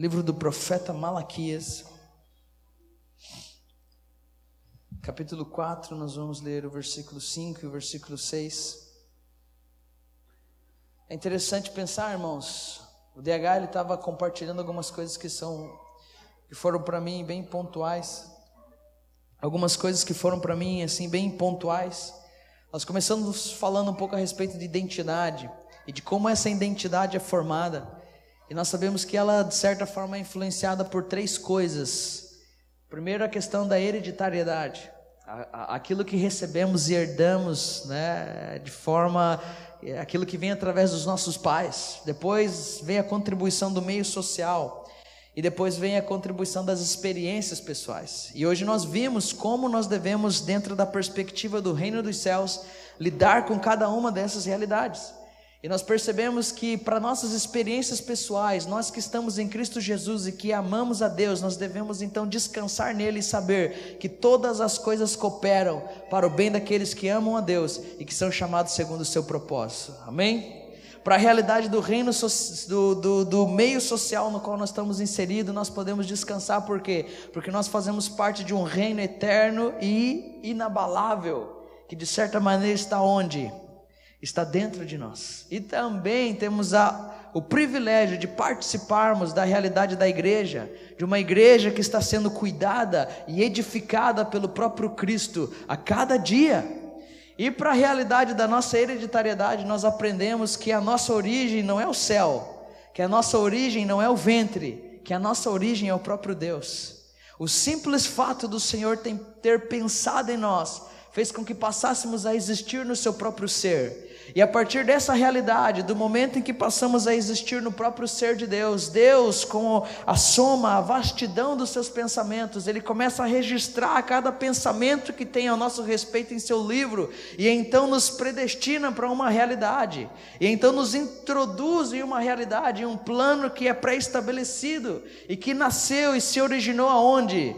Livro do profeta Malaquias, capítulo 4, nós vamos ler o versículo 5 e o versículo 6. É interessante pensar, irmãos, o DH ele estava compartilhando algumas coisas que foram para mim bem pontuais, algumas coisas que foram para mim assim bem pontuais. Nós começamos falando um pouco a respeito de identidade e de como essa identidade é formada. E nós sabemos que ela, de certa forma, é influenciada por três coisas. Primeiro, a questão da hereditariedade. Aquilo que recebemos e herdamos, né, de forma... aquilo que vem através dos nossos pais. Depois vem a contribuição do meio social. E depois vem a contribuição das experiências pessoais. E hoje nós vimos como nós devemos, dentro da perspectiva do reino dos céus, lidar com cada uma dessas realidades. E nós percebemos que para nossas experiências pessoais, nós que estamos em Cristo Jesus e que amamos a Deus, nós devemos então descansar nele e saber que todas as coisas cooperam para o bem daqueles que amam a Deus e que são chamados segundo o seu propósito. Amém? Para a realidade do reino, do meio social no qual nós estamos inseridos, nós podemos descansar. Por quê? Porque nós fazemos parte de um reino eterno e inabalável, que de certa maneira está onde? Está dentro de nós. E também temos o privilégio de participarmos da realidade da igreja, de uma igreja que está sendo cuidada e edificada pelo próprio Cristo a cada dia. E para a realidade da nossa hereditariedade, nós aprendemos que a nossa origem não é o céu, que a nossa origem não é o ventre, que a nossa origem é o próprio Deus. O simples fato do Senhor ter pensado em nós fez com que passássemos a existir no seu próprio ser. E a partir dessa realidade, do momento em que passamos a existir no próprio ser de Deus, Deus, com a soma, a vastidão dos seus pensamentos, Ele começa a registrar cada pensamento que tem ao nosso respeito em seu livro, e então nos predestina para uma realidade, e então nos introduz em uma realidade, em um plano que é pré-estabelecido, e que nasceu e se originou aonde?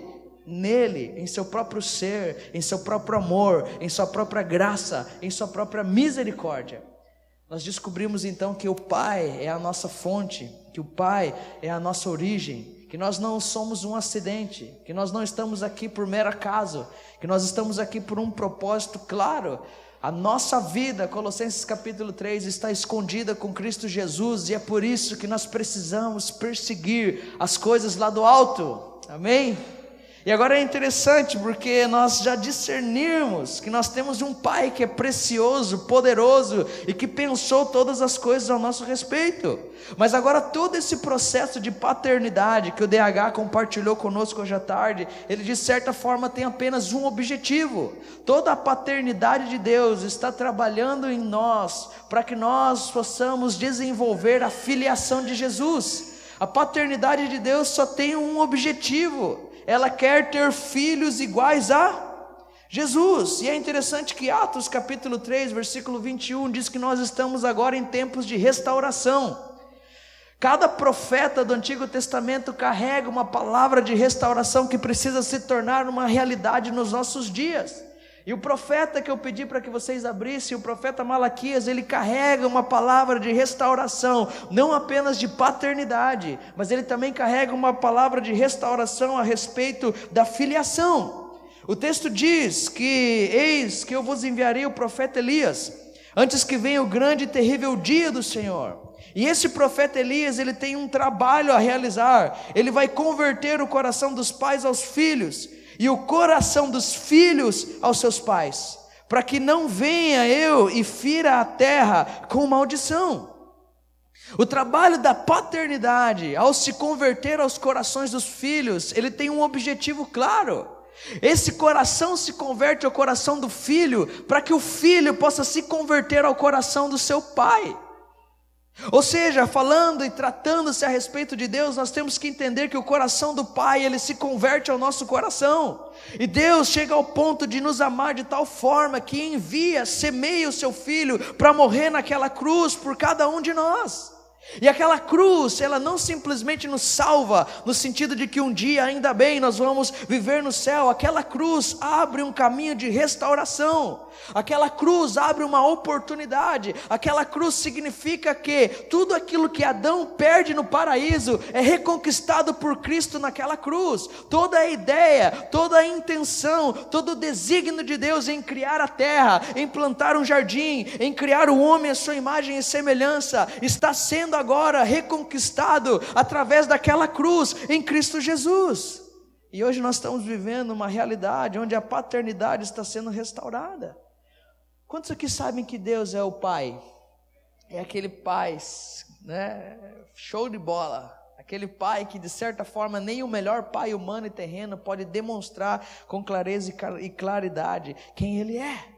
Nele, em seu próprio ser, em seu próprio amor, em sua própria graça, em sua própria misericórdia. Nós descobrimos então que o Pai é a nossa fonte, que o Pai é a nossa origem, que nós não somos um acidente, que nós não estamos aqui por mero acaso, que nós estamos aqui por um propósito claro. A nossa vida, Colossenses capítulo 3, está escondida com Cristo Jesus, e é por isso que nós precisamos perseguir as coisas lá do alto. Amém? E agora é interessante porque nós já discernimos que nós temos um Pai que é precioso, poderoso e que pensou todas as coisas ao nosso respeito. Mas agora todo esse processo de paternidade que o DH compartilhou conosco hoje à tarde, ele de certa forma tem apenas um objetivo. Toda a paternidade de Deus está trabalhando em nós para que nós possamos desenvolver a filiação de Jesus. A paternidade de Deus só tem um objetivo: ela quer ter filhos iguais a Jesus. E é interessante que Atos capítulo 3, versículo 21 diz que nós estamos agora em tempos de restauração. Cada profeta do Antigo Testamento carrega uma palavra de restauração que precisa se tornar uma realidade nos nossos dias. E o profeta que eu pedi para que vocês abrissem, o profeta Malaquias, ele carrega uma palavra de restauração, não apenas de paternidade, mas ele também carrega uma palavra de restauração a respeito da filiação. O texto diz que: eis que eu vos enviarei o profeta Elias, antes que venha o grande e terrível dia do Senhor. E esse profeta Elias, ele tem um trabalho a realizar. Ele vai converter o coração dos pais aos filhos, e o coração dos filhos aos seus pais, para que não venha eu e fira a terra com maldição. O trabalho da paternidade, ao se converter aos corações dos filhos, ele tem um objetivo claro. Esse coração se converte ao coração do filho, para que o filho possa se converter ao coração do seu pai. Ou seja, falando e tratando-se a respeito de Deus, nós temos que entender que o coração do Pai, ele se converte ao nosso coração, e Deus chega ao ponto de nos amar de tal forma que envia, semeia o seu Filho para morrer naquela cruz por cada um de nós. E aquela cruz, ela não simplesmente nos salva, no sentido de que um dia, ainda bem, nós vamos viver no céu. Aquela cruz abre um caminho de restauração. Aquela cruz abre uma oportunidade. Aquela cruz significa que tudo aquilo que Adão perde no paraíso é reconquistado por Cristo naquela cruz. Toda a ideia, toda a intenção, todo o desígnio de Deus em criar a terra, em plantar um jardim, em criar o homem à sua imagem e semelhança, está sendo agora reconquistado através daquela cruz em Cristo Jesus. E hoje nós estamos vivendo uma realidade onde a paternidade está sendo restaurada. Quantos aqui sabem que Deus é o Pai? É aquele Pai, né? Show de bola. Aquele Pai que de certa forma nem o melhor pai humano e terreno pode demonstrar com clareza e claridade quem Ele é.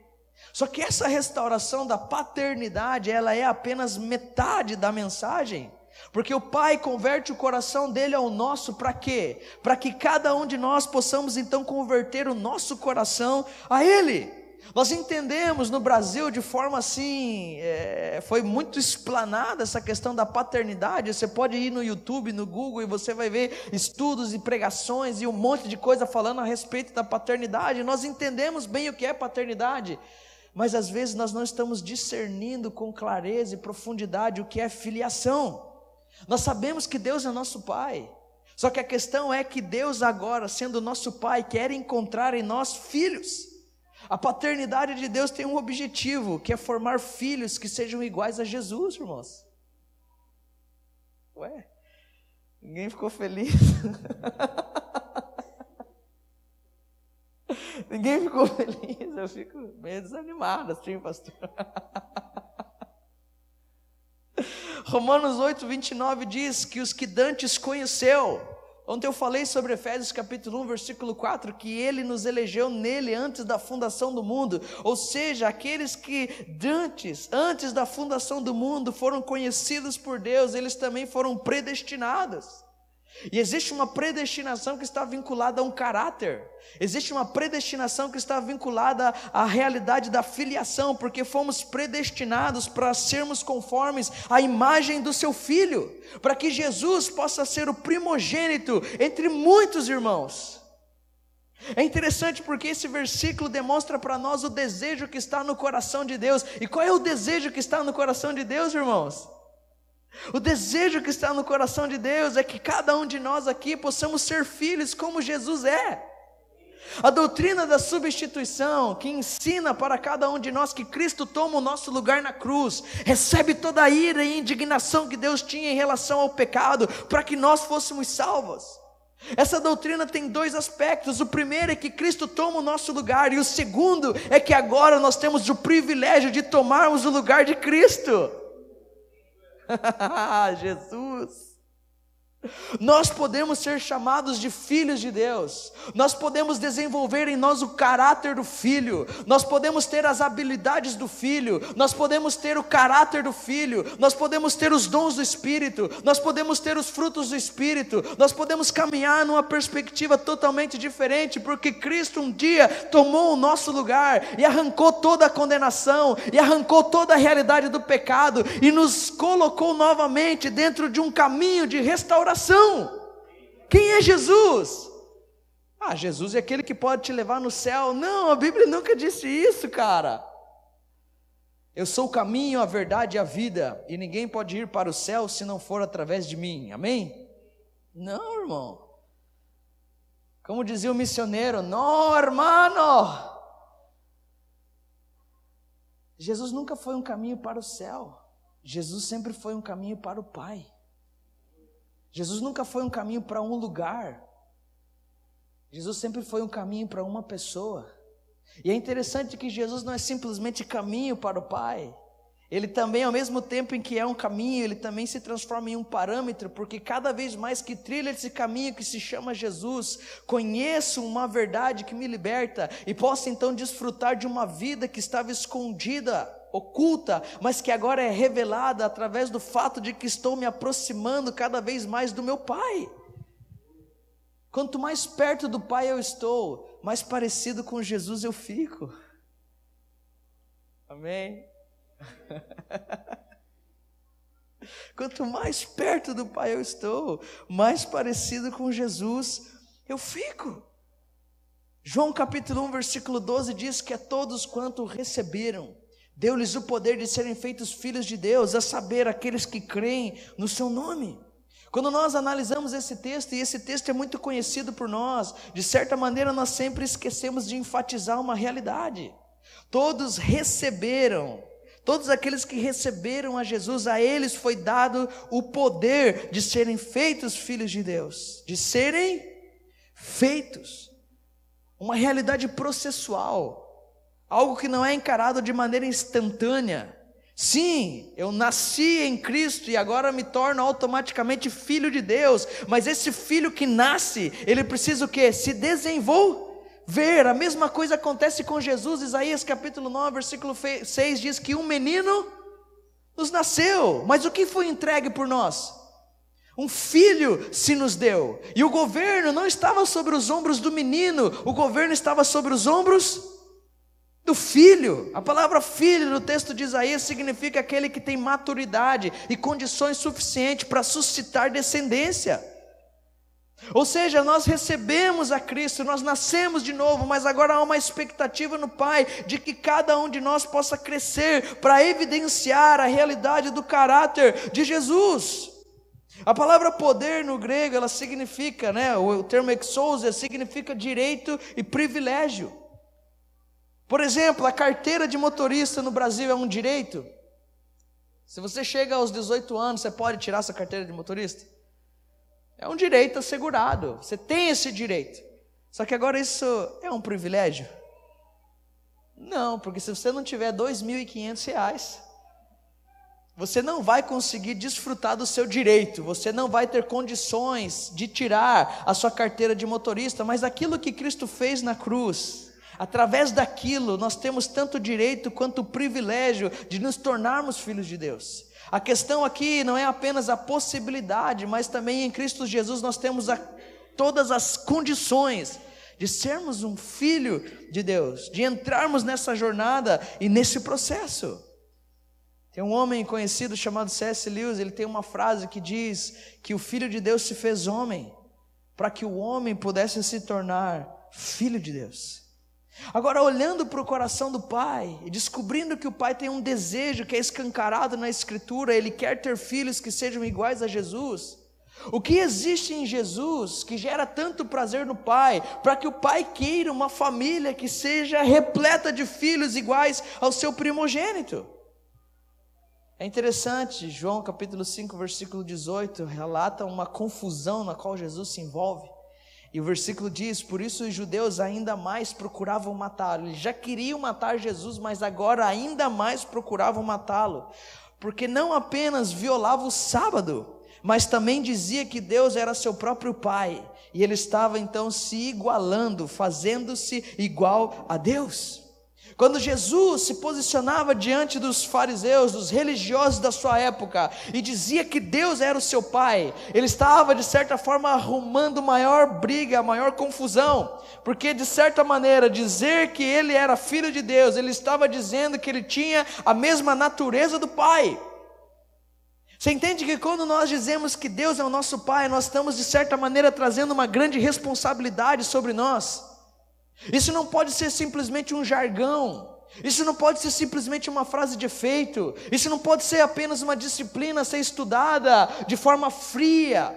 Só que essa restauração da paternidade, ela é apenas metade da mensagem, porque o Pai converte o coração dele ao nosso, para quê? Para que cada um de nós possamos então converter o nosso coração a Ele. Nós entendemos no Brasil de forma assim, foi muito explanada essa questão da paternidade. Você pode ir no YouTube, no Google, e você vai ver estudos e pregações e um monte de coisa falando a respeito da paternidade. Nós entendemos bem o que é paternidade, mas às vezes nós não estamos discernindo com clareza e profundidade o que é filiação. Nós sabemos que Deus é nosso Pai, só que a questão é que Deus agora, sendo nosso Pai, quer encontrar em nós filhos. A paternidade de Deus tem um objetivo, que é formar filhos que sejam iguais a Jesus, irmãos. Ué, ninguém ficou feliz? Ninguém ficou feliz? Eu fico meio desanimado assim, pastor. Romanos 8:29 diz que os que dantes conheceu. Ontem eu falei sobre Efésios capítulo 1, versículo 4, que Ele nos elegeu nele antes da fundação do mundo. Ou seja, aqueles que antes da fundação do mundo foram conhecidos por Deus, eles também foram predestinados. E existe uma predestinação que está vinculada a um caráter. Existe uma predestinação que está vinculada à realidade da filiação, porque fomos predestinados para sermos conformes à imagem do seu Filho, para que Jesus possa ser o primogênito entre muitos irmãos. É interessante porque esse versículo demonstra para nós o desejo que está no coração de Deus. E qual é o desejo que está no coração de Deus, irmãos? O desejo que está no coração de Deus é que cada um de nós aqui possamos ser filhos como Jesus é. A doutrina da substituição, que ensina para cada um de nós que Cristo toma o nosso lugar na cruz, recebe toda a ira e indignação que Deus tinha em relação ao pecado, para que nós fôssemos salvos. Essa doutrina tem dois aspectos. O primeiro é que Cristo toma o nosso lugar, e o segundo é que agora nós temos o privilégio de tomarmos o lugar de Cristo. Jesus, nós podemos ser chamados de filhos de Deus. Nós podemos desenvolver em nós o caráter do filho. Nós podemos ter as habilidades do filho. Nós podemos ter o caráter do filho. Nós podemos ter os dons do Espírito. Nós podemos ter os frutos do Espírito. Nós podemos caminhar numa perspectiva totalmente diferente, porque Cristo um dia tomou o nosso lugar e arrancou toda a condenação, e arrancou toda a realidade do pecado, e nos colocou novamente dentro de um caminho de restauração. Quem é Jesus? Jesus é aquele que pode te levar no céu. Não, a Bíblia nunca disse isso, cara. Eu sou o caminho, a verdade e a vida, e ninguém pode ir para o céu se não for através de mim. Amém? Não, irmão. Como dizia o missioneiro, no, hermano. Jesus nunca foi um caminho para o céu. Jesus sempre foi um caminho para o Pai. Jesus nunca foi um caminho para um lugar. Jesus sempre foi um caminho para uma pessoa. E é interessante que Jesus não é simplesmente caminho para o Pai. Ele também, ao mesmo tempo em que é um caminho, ele também se transforma em um parâmetro, porque cada vez mais que trilha esse caminho que se chama Jesus, conheço uma verdade que me liberta, e posso então desfrutar de uma vida que estava escondida, oculta, mas que agora é revelada através do fato de que estou me aproximando cada vez mais do meu Pai. Quanto mais perto do Pai eu estou, mais parecido com Jesus eu fico. Amém? Quanto mais perto do Pai eu estou, mais parecido com Jesus eu fico. João capítulo 1, versículo 12 diz que a todos quanto receberam, deu-lhes o poder de serem feitos filhos de Deus, a saber, aqueles que creem no seu nome. Quando nós analisamos esse texto, e esse texto é muito conhecido por nós, de certa maneira nós sempre esquecemos de enfatizar uma realidade. Todos receberam, todos aqueles que receberam a Jesus, a eles foi dado o poder de serem feitos filhos de Deus, de serem feitos. Uma realidade processual, algo que não é encarado de maneira instantânea. Sim, eu nasci em Cristo e agora me torno automaticamente filho de Deus, mas esse filho que nasce, ele precisa o quê? Se desenvolver. A mesma coisa acontece com Jesus. Isaías capítulo 9, versículo 6 diz que um menino nos nasceu, mas o que foi entregue por nós? Um filho se nos deu, e o governo não estava sobre os ombros do menino, o governo estava sobre os ombros do filho. A palavra filho no texto de Isaías significa aquele que tem maturidade e condições suficientes para suscitar descendência. Ou seja, nós recebemos a Cristo, nós nascemos de novo, mas agora há uma expectativa no Pai de que cada um de nós possa crescer para evidenciar a realidade do caráter de Jesus. A palavra poder no grego, ela significa, o termo exousia significa direito e privilégio. Por exemplo, a carteira de motorista no Brasil é um direito? Se você chega aos 18 anos, você pode tirar essa carteira de motorista? É um direito assegurado, você tem esse direito. Só que agora isso é um privilégio? Não, porque se você não tiver R$2.500, você não vai conseguir desfrutar do seu direito, você não vai ter condições de tirar a sua carteira de motorista, mas aquilo que Cristo fez na cruz, através daquilo nós temos tanto direito quanto o privilégio de nos tornarmos filhos de Deus. A questão aqui não é apenas a possibilidade, mas também em Cristo Jesus nós temos todas as condições de sermos um filho de Deus, de entrarmos nessa jornada e nesse processo. Tem um homem conhecido chamado C.S. Lewis, ele tem uma frase que diz que o Filho de Deus se fez homem, para que o homem pudesse se tornar filho de Deus. Agora, olhando para o coração do Pai, e descobrindo que o Pai tem um desejo que é escancarado na Escritura, Ele quer ter filhos que sejam iguais a Jesus. O que existe em Jesus que gera tanto prazer no Pai, para que o Pai queira uma família que seja repleta de filhos iguais ao seu primogênito? É interessante, João capítulo 5, versículo 18, relata uma confusão na qual Jesus se envolve. E o versículo diz: por isso os judeus ainda mais procuravam matá-lo. Eles já queriam matar Jesus, mas agora ainda mais procuravam matá-lo. Porque não apenas violava o sábado, mas também dizia que Deus era seu próprio Pai. E ele estava então se igualando, fazendo-se igual a Deus. Quando Jesus se posicionava diante dos fariseus, dos religiosos da sua época, e dizia que Deus era o seu Pai, ele estava de certa forma arrumando maior briga, maior confusão, porque de certa maneira dizer que ele era filho de Deus, ele estava dizendo que ele tinha a mesma natureza do Pai. Você entende que quando nós dizemos que Deus é o nosso Pai, nós estamos de certa maneira trazendo uma grande responsabilidade sobre nós. Isso não pode ser simplesmente um jargão, isso não pode ser simplesmente uma frase de efeito, isso não pode ser apenas uma disciplina a ser estudada de forma fria.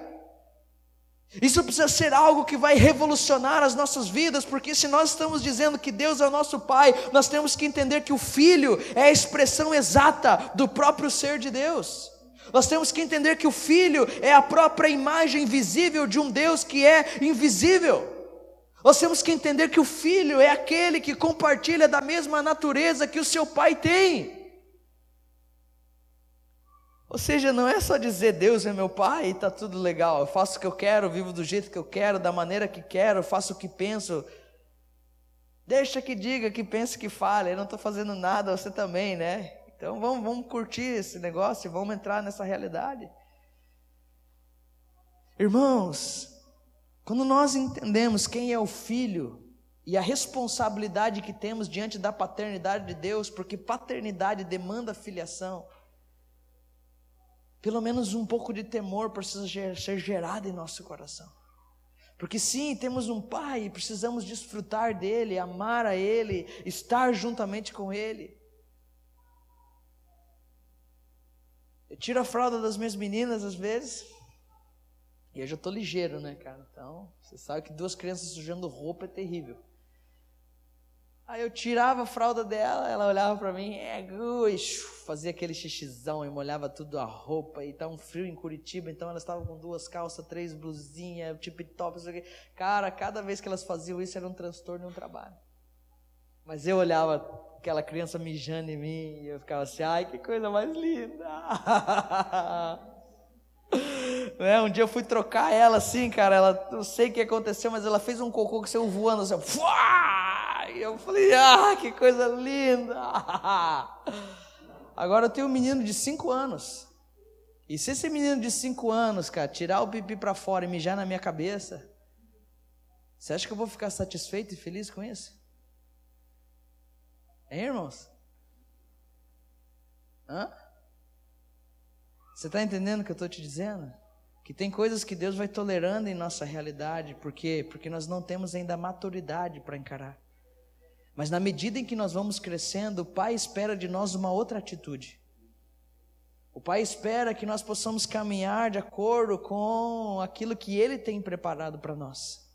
Isso precisa ser algo que vai revolucionar as nossas vidas, porque se nós estamos dizendo que Deus é o nosso Pai, nós temos que entender que o Filho é a expressão exata do próprio ser de Deus. Nós temos que entender que o Filho é a própria imagem visível de um Deus que é invisível. Nós temos que entender que o Filho é aquele que compartilha da mesma natureza que o seu Pai tem. Ou seja, não é só dizer Deus é meu Pai e está tudo legal, eu faço o que eu quero, vivo do jeito que eu quero, da maneira que quero, faço o que penso. Deixa que diga, que pense, que fale, eu não estou fazendo nada, você também, né? Então vamos curtir esse negócio e vamos entrar nessa realidade. Irmãos, quando nós entendemos quem é o Filho e a responsabilidade que temos diante da paternidade de Deus, porque paternidade demanda filiação. pelo menos um pouco de temor precisa ser gerado em nosso coração. Porque sim, temos um pai e precisamos desfrutar dele, amar a ele, estar juntamente com ele. Eu tiro a fralda das minhas meninas às vezes, e eu já estou ligeiro, né, cara? Então, você sabe que 2 crianças sujando roupa é terrível. Aí eu tirava a fralda dela, ela olhava para mim, fazia aquele xixizão e molhava tudo a roupa, e tá um frio em Curitiba, então elas estavam com 2 calças, 3 blusinhas, tip top, isso aqui. Cara, cada vez que elas faziam isso era um transtorno e um trabalho. Mas eu olhava aquela criança mijando em mim, e eu ficava assim, ai, que coisa mais linda. Né? Um dia eu fui trocar ela assim, cara, ela, não sei o que aconteceu, mas ela fez um cocô que saiu voando assim, e eu falei, que coisa linda. Agora eu tenho um menino de 5 anos, e se esse menino de 5 anos, cara, tirar o pipi pra fora e mijar na minha cabeça, você acha que eu vou ficar satisfeito e feliz com isso? Hein, irmãos? Você está entendendo o que eu estou te dizendo? Que tem coisas que Deus vai tolerando em nossa realidade. Por quê? Porque nós não temos ainda maturidade para encarar. Mas na medida em que nós vamos crescendo, o Pai espera de nós uma outra atitude. O Pai espera que nós possamos caminhar de acordo com aquilo que Ele tem preparado para nós.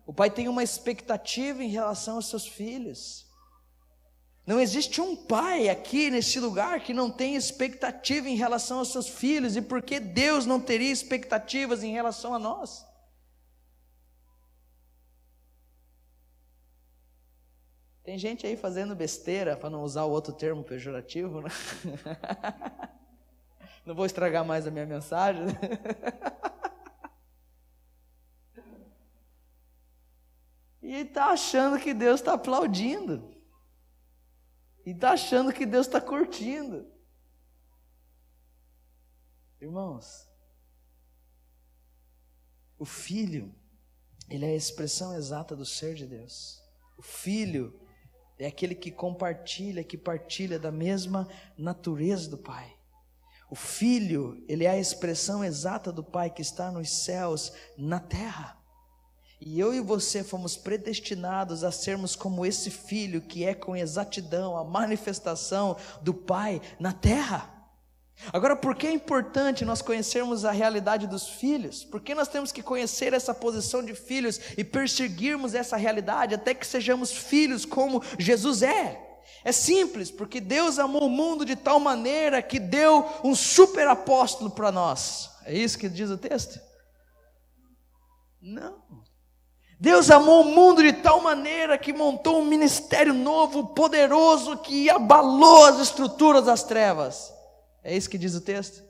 O Pai tem uma expectativa em relação aos seus filhos. Não existe um pai aqui nesse lugar que não tenha expectativa em relação aos seus filhos. E por que Deus não teria expectativas em relação a nós? Tem gente aí fazendo besteira, para não usar o outro termo pejorativo, né? Não vou estragar mais a minha mensagem. E está achando que Deus está aplaudindo. E está achando que Deus está curtindo. Irmãos, o Filho, ele é a expressão exata do ser de Deus. O Filho é aquele que compartilha, que partilha da mesma natureza do Pai. O Filho, ele é a expressão exata do Pai que está nos céus, na terra. E eu e você fomos predestinados a sermos como esse Filho, que é com exatidão a manifestação do Pai na terra. Agora, por que é importante nós conhecermos a realidade dos filhos? Por que nós temos que conhecer essa posição de filhos e perseguirmos essa realidade até que sejamos filhos como Jesus é? É simples, porque Deus amou o mundo de tal maneira que deu um super apóstolo para nós. É isso que diz o texto? Não. Deus amou o mundo de tal maneira que montou um ministério novo, poderoso, que abalou as estruturas das trevas. É isso que diz o texto?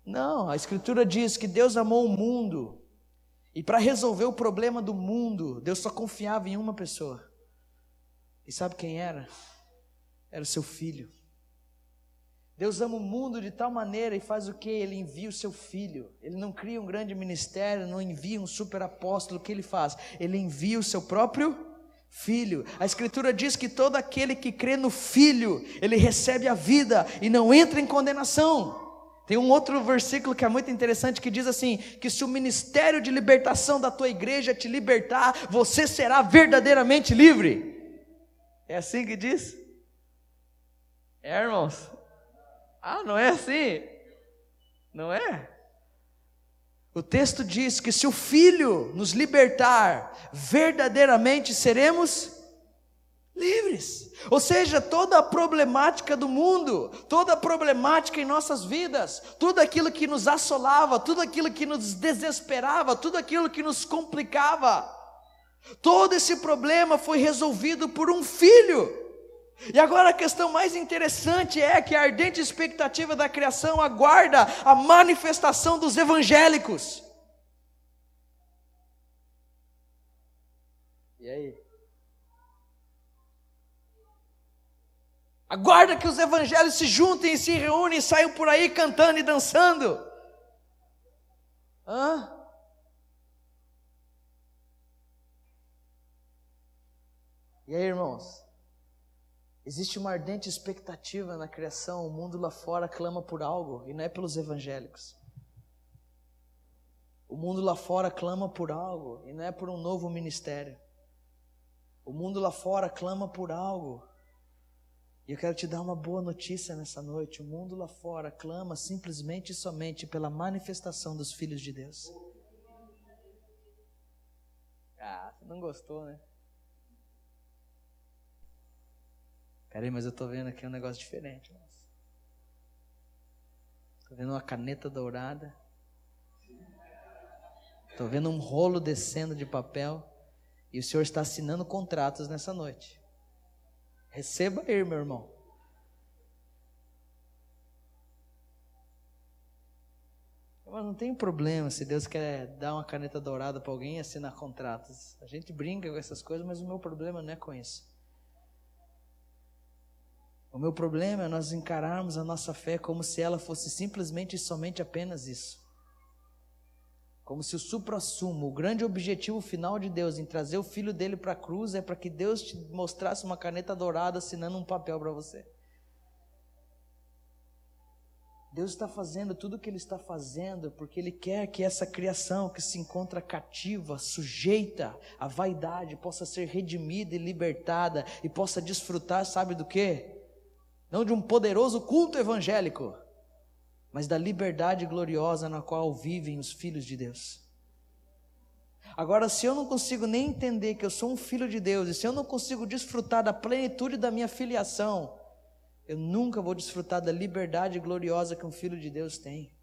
Não, a Escritura diz que Deus amou o mundo, e para resolver o problema do mundo, Deus só confiava em uma pessoa. E sabe quem era? Era o seu Filho. Deus ama o mundo de tal maneira e faz o que? Ele envia o seu Filho. Ele não cria um grande ministério, não envia um super apóstolo. O que ele faz? Ele envia o seu próprio Filho. A Escritura diz que todo aquele que crê no Filho, ele recebe a vida e não entra em condenação. Tem um outro versículo que é muito interessante, que diz assim, que se o ministério de libertação da tua igreja te libertar, você será verdadeiramente livre. É assim que diz? Irmãos? Não é assim? Não é? O texto diz que se o Filho nos libertar, verdadeiramente seremos livres. Ou seja, toda a problemática do mundo, toda a problemática em nossas vidas, tudo aquilo que nos assolava, tudo aquilo que nos desesperava, tudo aquilo que nos complicava, todo esse problema foi resolvido por um Filho. E agora a questão mais interessante é que a ardente expectativa da criação aguarda a manifestação dos evangélicos. E aí? Aguarda que os evangelhos se juntem e se reúnem e saiam por aí cantando e dançando. E aí, irmãos? Existe uma ardente expectativa na criação, o mundo lá fora clama por algo, e não é pelos evangélicos. O mundo lá fora clama por algo, e não é por um novo ministério. O mundo lá fora clama por algo. E eu quero te dar uma boa notícia nessa noite. O mundo lá fora clama simplesmente e somente pela manifestação dos filhos de Deus. Ah, você não gostou, né? Peraí, mas eu tô vendo aqui um negócio diferente. Tô vendo uma caneta dourada. Tô vendo um rolo descendo de papel. E o Senhor está assinando contratos nessa noite. Receba aí, meu irmão. Mas não tem problema se Deus quer dar uma caneta dourada para alguém e assinar contratos. A gente brinca com essas coisas, mas o meu problema não é com isso. O meu problema é nós encararmos a nossa fé como se ela fosse simplesmente e somente apenas isso. Como se o suprassumo, o grande objetivo final de Deus em trazer o Filho dele para a cruz é para que Deus te mostrasse uma caneta dourada assinando um papel para você. Deus está fazendo tudo o que Ele está fazendo porque Ele quer que essa criação que se encontra cativa, sujeita à vaidade, possa ser redimida e libertada e possa desfrutar, sabe do quê? Não de um poderoso culto evangélico, mas da liberdade gloriosa na qual vivem os filhos de Deus. Agora, se eu não consigo nem entender que eu sou um filho de Deus, e se eu não consigo desfrutar da plenitude da minha filiação, eu nunca vou desfrutar da liberdade gloriosa que um filho de Deus tem.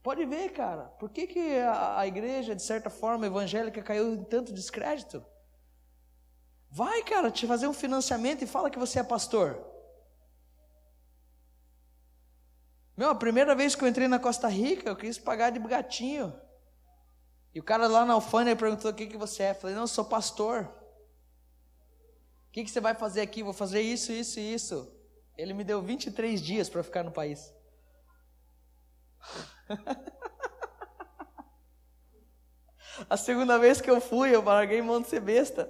Pode ver, cara, por que a igreja, de certa forma, evangélica caiu em tanto descrédito? Vai, cara, te fazer um financiamento e fala que você é pastor. A primeira vez que eu entrei na Costa Rica, eu quis pagar de gatinho. E o cara lá na alfândega perguntou: o que você é? Eu falei: não, eu sou pastor. O que você vai fazer aqui? Vou fazer isso, isso e isso. Ele me deu 23 dias para ficar no país. A segunda vez que eu fui, eu larguei mão de ser besta.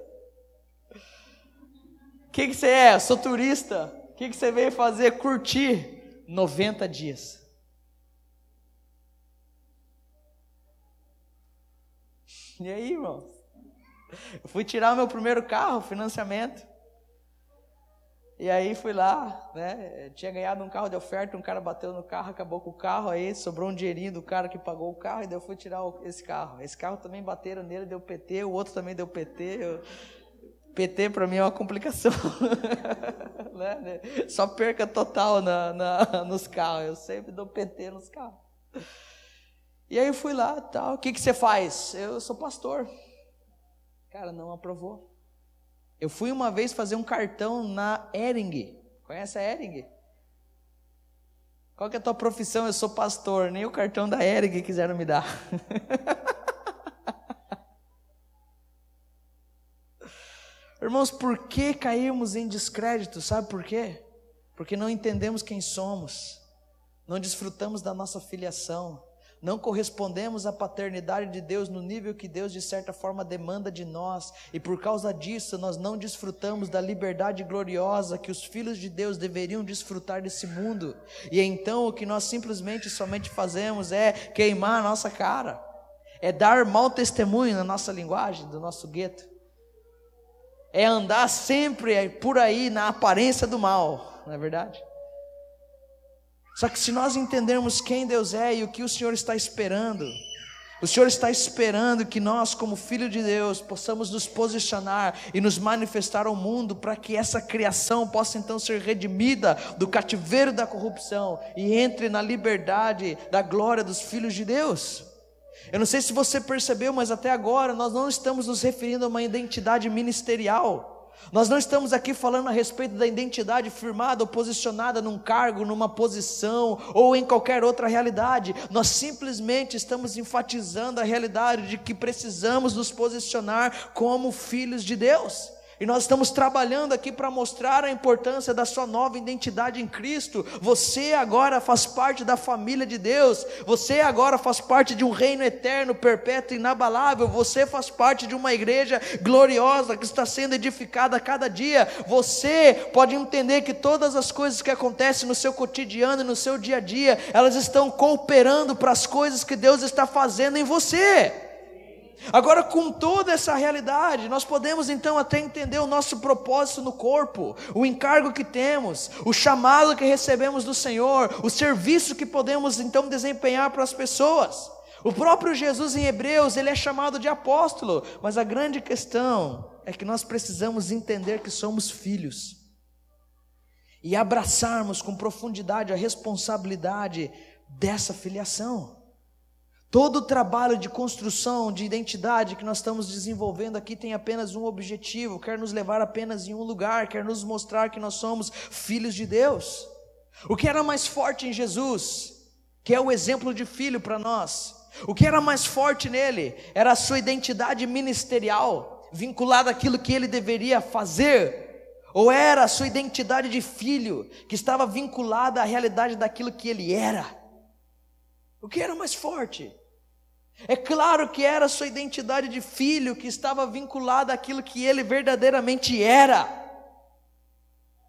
O que você é? Eu sou turista. O que você veio fazer? Curtir. 90 dias. E aí, irmãos? Eu fui tirar o meu primeiro carro, financiamento. E aí fui lá, né? Eu tinha ganhado um carro de oferta, um cara bateu no carro, acabou com o carro, aí sobrou um dinheirinho do cara que pagou o carro, e daí eu fui tirar esse carro. Esse carro também bateram nele, deu PT, o outro também deu PT. PT para mim é uma complicação. Né? Só perca total nos carros. Eu sempre dou PT nos carros. E aí eu fui lá, tal. O que você faz? Eu sou pastor. Cara, não aprovou. Eu fui uma vez fazer um cartão na Hering. Conhece a Hering? Qual que é a tua profissão? Eu sou pastor. Nem o cartão da Hering quiseram me dar. Irmãos, por que caímos em descrédito? Sabe por quê? Porque não entendemos quem somos, não desfrutamos da nossa filiação, não correspondemos à paternidade de Deus no nível que Deus de certa forma demanda de nós, e por causa disso nós não desfrutamos da liberdade gloriosa que os filhos de Deus deveriam desfrutar desse mundo. E então o que nós simplesmente somente fazemos é queimar a nossa cara, é dar mau testemunho na nossa linguagem, do nosso gueto. É andar sempre por aí na aparência do mal, não é verdade? Só que se nós entendermos quem Deus é e o que o Senhor está esperando, o Senhor está esperando que nós, como filho de Deus, possamos nos posicionar e nos manifestar ao mundo para que essa criação possa então ser redimida do cativeiro da corrupção e entre na liberdade da glória dos filhos de Deus. Eu não sei se você percebeu, mas até agora nós não estamos nos referindo a uma identidade ministerial. Nós não estamos aqui falando a respeito da identidade firmada ou posicionada num cargo, numa posição ou em qualquer outra realidade. Nós simplesmente estamos enfatizando a realidade de que precisamos nos posicionar como filhos de Deus. E nós estamos trabalhando aqui para mostrar a importância da sua nova identidade em Cristo. Você agora faz parte da família de Deus. Você agora faz parte de um reino eterno, perpétuo e inabalável. Você faz parte de uma igreja gloriosa que está sendo edificada a cada dia. Você pode entender que todas as coisas que acontecem no seu cotidiano e no seu dia a dia, elas estão cooperando para as coisas que Deus está fazendo em você. Agora, com toda essa realidade, nós podemos então até entender o nosso propósito no corpo, o encargo que temos, o chamado que recebemos do Senhor, o serviço que podemos então desempenhar para as pessoas. O próprio Jesus em Hebreus, ele é chamado de apóstolo, mas a grande questão é que nós precisamos entender que somos filhos e abraçarmos com profundidade a responsabilidade dessa filiação. Todo o trabalho de construção de identidade que nós estamos desenvolvendo aqui tem apenas um objetivo, quer nos levar apenas em um lugar, quer nos mostrar que nós somos filhos de Deus. O que era mais forte em Jesus, que é o exemplo de filho para nós, o que era mais forte nele, era a sua identidade ministerial, vinculada àquilo que ele deveria fazer, ou era a sua identidade de filho, que estava vinculada à realidade daquilo que ele era? O que era mais forte? É claro que era a sua identidade de filho, que estava vinculada àquilo que ele verdadeiramente era.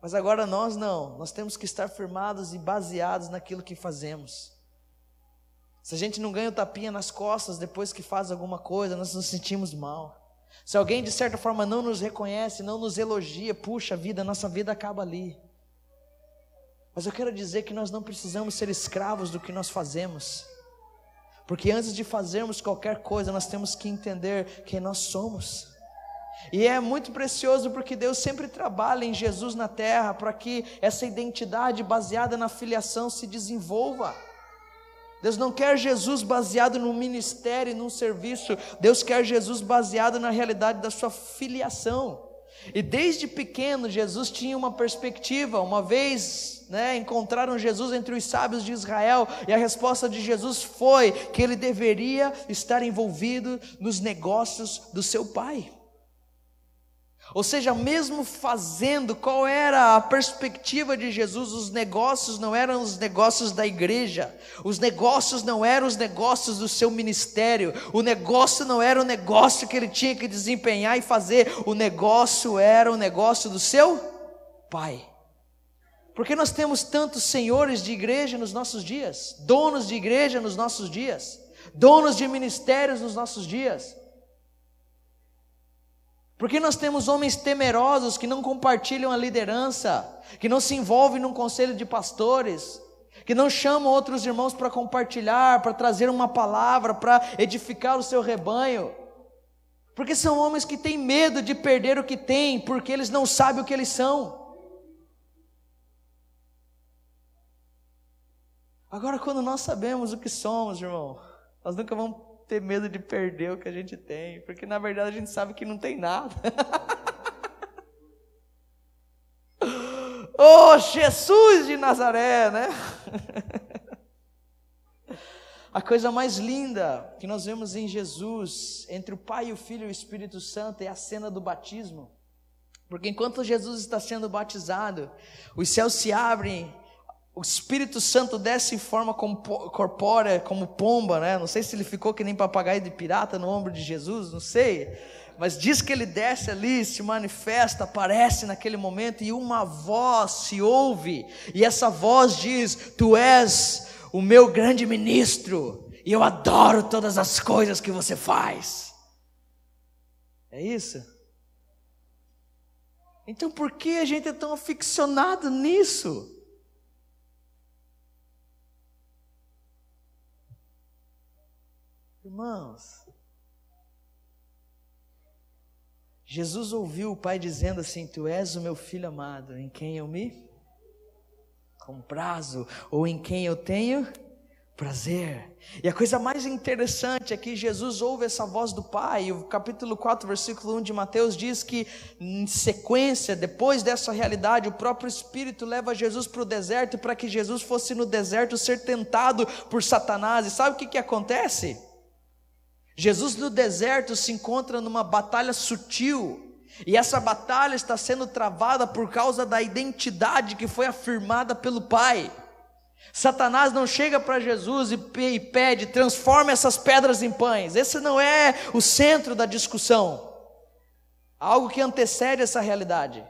Mas agora nós não, nós temos que estar firmados e baseados naquilo que fazemos. Se a gente não ganha o tapinha nas costas depois que faz alguma coisa, nós nos sentimos mal. Se alguém de certa forma não nos reconhece, não nos elogia, puxa vida, nossa vida acaba ali. Mas eu quero dizer que nós não precisamos ser escravos do que nós fazemos. Porque antes de fazermos qualquer coisa, nós temos que entender quem nós somos. E é muito precioso porque Deus sempre trabalha em Jesus na terra para que essa identidade baseada na filiação se desenvolva. Deus não quer Jesus baseado no ministério e num serviço. Deus quer Jesus baseado na realidade da sua filiação. E desde pequeno Jesus tinha uma perspectiva. Uma vez encontraram Jesus entre os sábios de Israel, e a resposta de Jesus foi que ele deveria estar envolvido nos negócios do seu pai. Ou seja, mesmo fazendo, qual era a perspectiva de Jesus? Os negócios não eram os negócios da igreja, os negócios não eram os negócios do seu ministério, o negócio não era o negócio que ele tinha que desempenhar e fazer, o negócio era o negócio do seu pai. Porque nós temos tantos senhores de igreja nos nossos dias, donos de igreja nos nossos dias, donos de ministérios nos nossos dias? Porque nós temos homens temerosos que não compartilham a liderança, que não se envolvem num conselho de pastores, que não chamam outros irmãos para compartilhar, para trazer uma palavra, para edificar o seu rebanho. Porque são homens que têm medo de perder o que têm, porque eles não sabem o que eles são. Agora, quando nós sabemos o que somos, irmão, nós nunca vamos ter medo de perder o que a gente tem, porque na verdade a gente sabe que não tem nada. Oh, Jesus de Nazaré, né? A coisa mais linda que nós vemos em Jesus, entre o Pai, o Filho e o Espírito Santo, é a cena do batismo. Porque enquanto Jesus está sendo batizado, os céus se abrem, o Espírito Santo desce em forma corpórea, como pomba, né? Não sei se ele ficou que nem papagaio de pirata no ombro de Jesus, não sei. Mas diz que ele desce ali, se manifesta, aparece naquele momento, e uma voz se ouve. E essa voz diz: Tu és o meu grande ministro, e eu adoro todas as coisas que você faz. É isso? Então por que a gente é tão aficionado nisso? Irmãos, Jesus ouviu o Pai dizendo assim: Tu és o meu filho amado, em quem eu me comprazo, ou em quem eu tenho prazer. E a coisa mais interessante é que Jesus ouve essa voz do Pai. E o capítulo 4, versículo 1 de Mateus diz que, em sequência, depois dessa realidade, o próprio Espírito leva Jesus para o deserto, para que Jesus fosse no deserto ser tentado por Satanás. E sabe o que acontece? Jesus no deserto se encontra numa batalha sutil E essa batalha está sendo travada por causa da identidade que foi afirmada pelo Pai. Satanás não chega para Jesus e pede: transforma essas pedras em pães. Esse não é o centro da discussão. Algo que antecede essa realidade.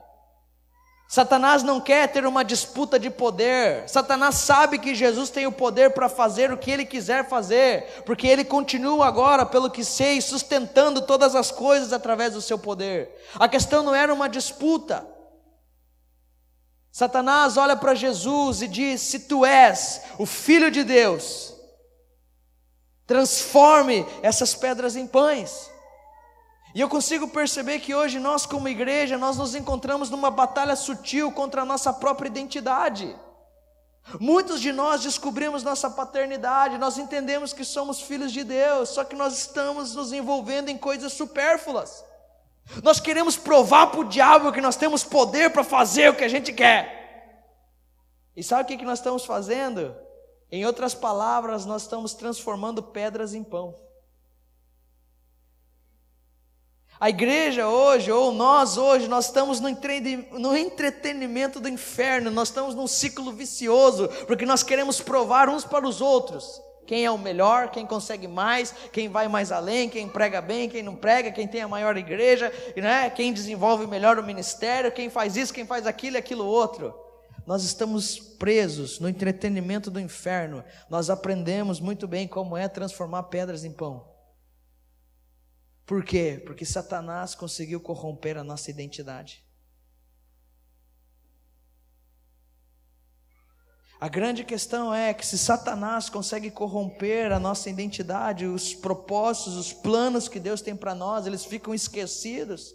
Satanás não quer ter uma disputa de poder. Satanás sabe que Jesus tem o poder para fazer o que ele quiser fazer, porque ele continua agora, pelo que sei, sustentando todas as coisas através do seu poder. A questão não era uma disputa. Satanás olha para Jesus e diz: se tu és o Filho de Deus, transforme essas pedras em pães. E eu consigo perceber que hoje nós, como igreja, nós nos encontramos numa batalha sutil contra a nossa própria identidade. Muitos de nós descobrimos nossa paternidade, nós entendemos que somos filhos de Deus, só que nós estamos nos envolvendo em coisas supérfluas. Nós queremos provar para o diabo que nós temos poder para fazer o que a gente quer. E sabe o que nós estamos fazendo? Em outras palavras, nós estamos transformando pedras em pão. A igreja hoje, ou nós hoje, nós estamos no entretenimento do inferno. Nós estamos num ciclo vicioso, porque nós queremos provar uns para os outros quem é o melhor, quem consegue mais, quem vai mais além, quem prega bem, quem não prega, quem tem a maior igreja, né? Quem desenvolve melhor o ministério, quem faz isso, quem faz aquilo e aquilo outro. Nós estamos presos no entretenimento do inferno. Nós aprendemos muito bem como é transformar pedras em pão. Por quê? Porque Satanás conseguiu corromper a nossa identidade. A grande questão é que se Satanás consegue corromper a nossa identidade, os propósitos, os planos que Deus tem para nós, eles ficam esquecidos.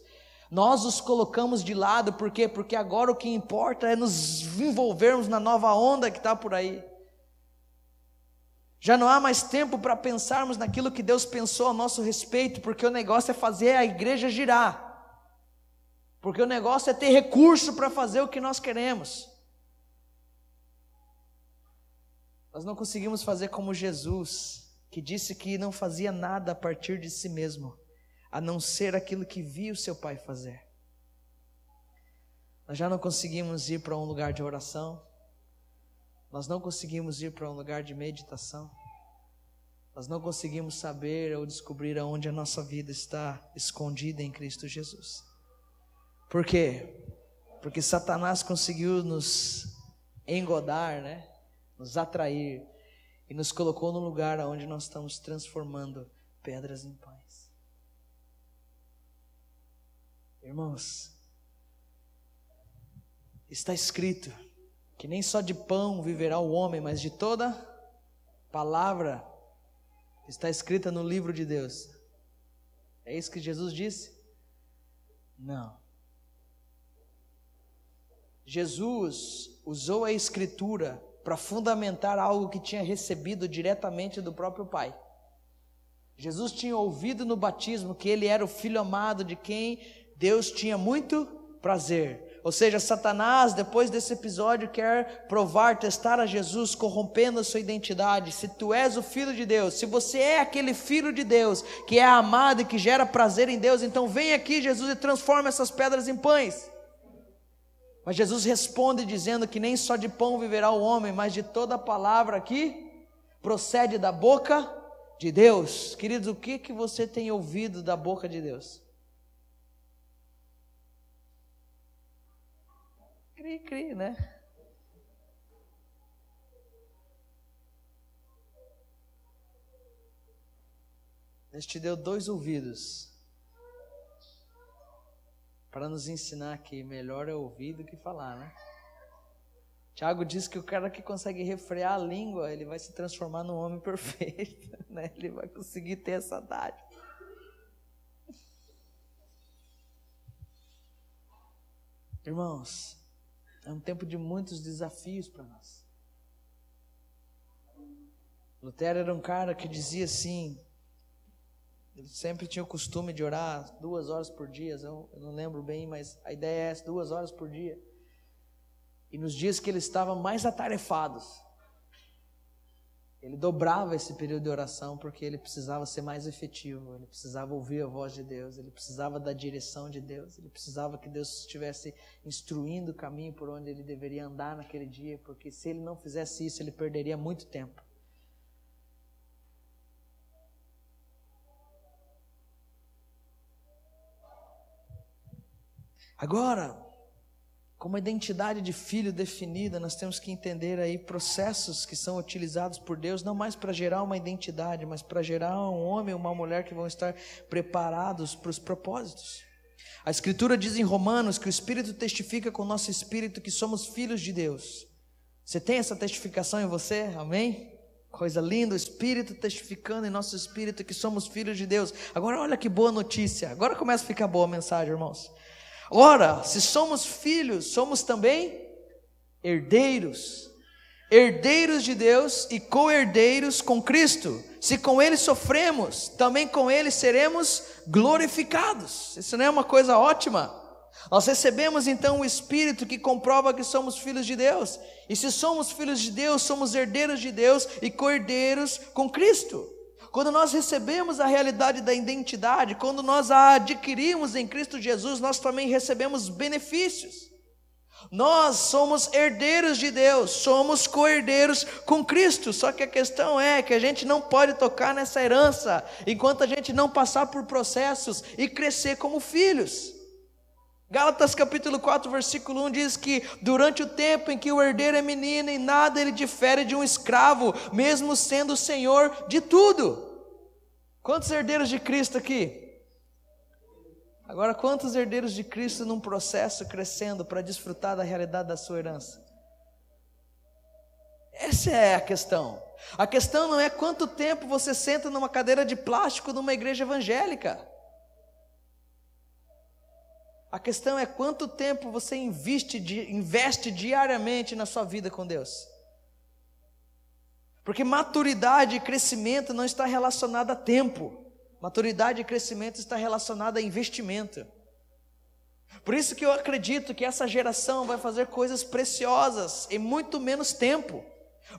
Nós os colocamos de lado, por quê? Porque agora o que importa é nos envolvermos na nova onda que está por aí. Já não há mais tempo para pensarmos naquilo que Deus pensou a nosso respeito, porque o negócio é fazer a igreja girar. Porque o negócio é ter recurso para fazer o que nós queremos. Nós não conseguimos fazer como Jesus, que disse que não fazia nada a partir de si mesmo, a não ser aquilo que via o seu Pai fazer. Nós já não conseguimos ir para um lugar de oração. Nós não conseguimos ir para um lugar de meditação. Nós não conseguimos saber ou descobrir aonde a nossa vida está escondida em Cristo Jesus. Por quê? Porque Satanás conseguiu nos engodar, né? Nos atrair e nos colocou no lugar onde nós estamos transformando pedras em pães. Irmãos, está escrito que nem só de pão viverá o homem, mas de toda palavra que está escrita no livro de Deus. É isso que Jesus disse? Não. Jesus usou a Escritura para fundamentar algo que tinha recebido diretamente do próprio Pai. Jesus tinha ouvido no batismo que ele era o Filho amado de quem Deus tinha muito prazer. Ou seja, Satanás, depois desse episódio, quer provar, testar a Jesus, corrompendo a sua identidade. Se tu és o Filho de Deus, se você é aquele Filho de Deus, que é amado e que gera prazer em Deus, então vem aqui, Jesus, e transforma essas pedras em pães. Mas Jesus responde dizendo que nem só de pão viverá o homem, mas de toda palavra que procede da boca de Deus. Queridos, o que você tem ouvido da boca de Deus? Cri, né? Deus te deu 2 ouvidos para nos ensinar que melhor é ouvir do que falar, né? Tiago diz que o cara que consegue refrear a língua, ele vai se transformar num homem perfeito, né? Ele vai conseguir ter essa dádiva. Irmãos, é um tempo de muitos desafios para nós. Lutero era um cara que dizia assim, ele sempre tinha o costume de orar 2 horas por dia, eu não lembro bem, mas a ideia é essa, 2 horas por dia. E nos dias que ele estava mais atarefados, Ele dobrava esse período de oração porque ele precisava ser mais efetivo, ele precisava ouvir a voz de Deus, ele precisava da direção de Deus, ele precisava que Deus estivesse instruindo o caminho por onde ele deveria andar naquele dia, porque se ele não fizesse isso, ele perderia muito tempo. Agora, com uma identidade de filho definida, nós temos que entender aí processos que são utilizados por Deus, não mais para gerar uma identidade, mas para gerar um homem ou uma mulher que vão estar preparados para os propósitos. A Escritura diz em Romanos que o Espírito testifica com o nosso espírito que somos filhos de Deus. Você tem essa testificação em você? Amém? Coisa linda, o Espírito testificando em nosso espírito que somos filhos de Deus. Agora olha que boa notícia, agora começa a ficar boa a mensagem, irmãos. Ora, se somos filhos, somos também herdeiros, herdeiros de Deus e co-herdeiros com Cristo. Se com Ele sofremos, também com Ele seremos glorificados. Isso não é uma coisa ótima? Nós recebemos então o Espírito que comprova que somos filhos de Deus. E se somos filhos de Deus, somos herdeiros de Deus e co-herdeiros com Cristo. Quando nós recebemos a realidade da identidade, quando nós a adquirimos em Cristo Jesus, nós também recebemos benefícios. Nós somos herdeiros de Deus, somos co-herdeiros com Cristo. Só que a questão é que a gente não pode tocar nessa herança enquanto a gente não passar por processos e crescer como filhos. Gálatas capítulo 4, versículo 1 diz que durante o tempo em que o herdeiro é menino, em nada ele difere de um escravo, mesmo sendo o senhor de tudo. Quantos herdeiros de Cristo aqui? Agora, quantos herdeiros de Cristo num processo crescendo para desfrutar da realidade da sua herança? Essa é a questão. A questão não é quanto tempo você senta numa cadeira de plástico numa igreja evangélica. A questão é quanto tempo você investe diariamente na sua vida com Deus. Porque maturidade e crescimento não está relacionado a tempo. Maturidade e crescimento está relacionado a investimento. Por isso que eu acredito que essa geração vai fazer coisas preciosas em muito menos tempo.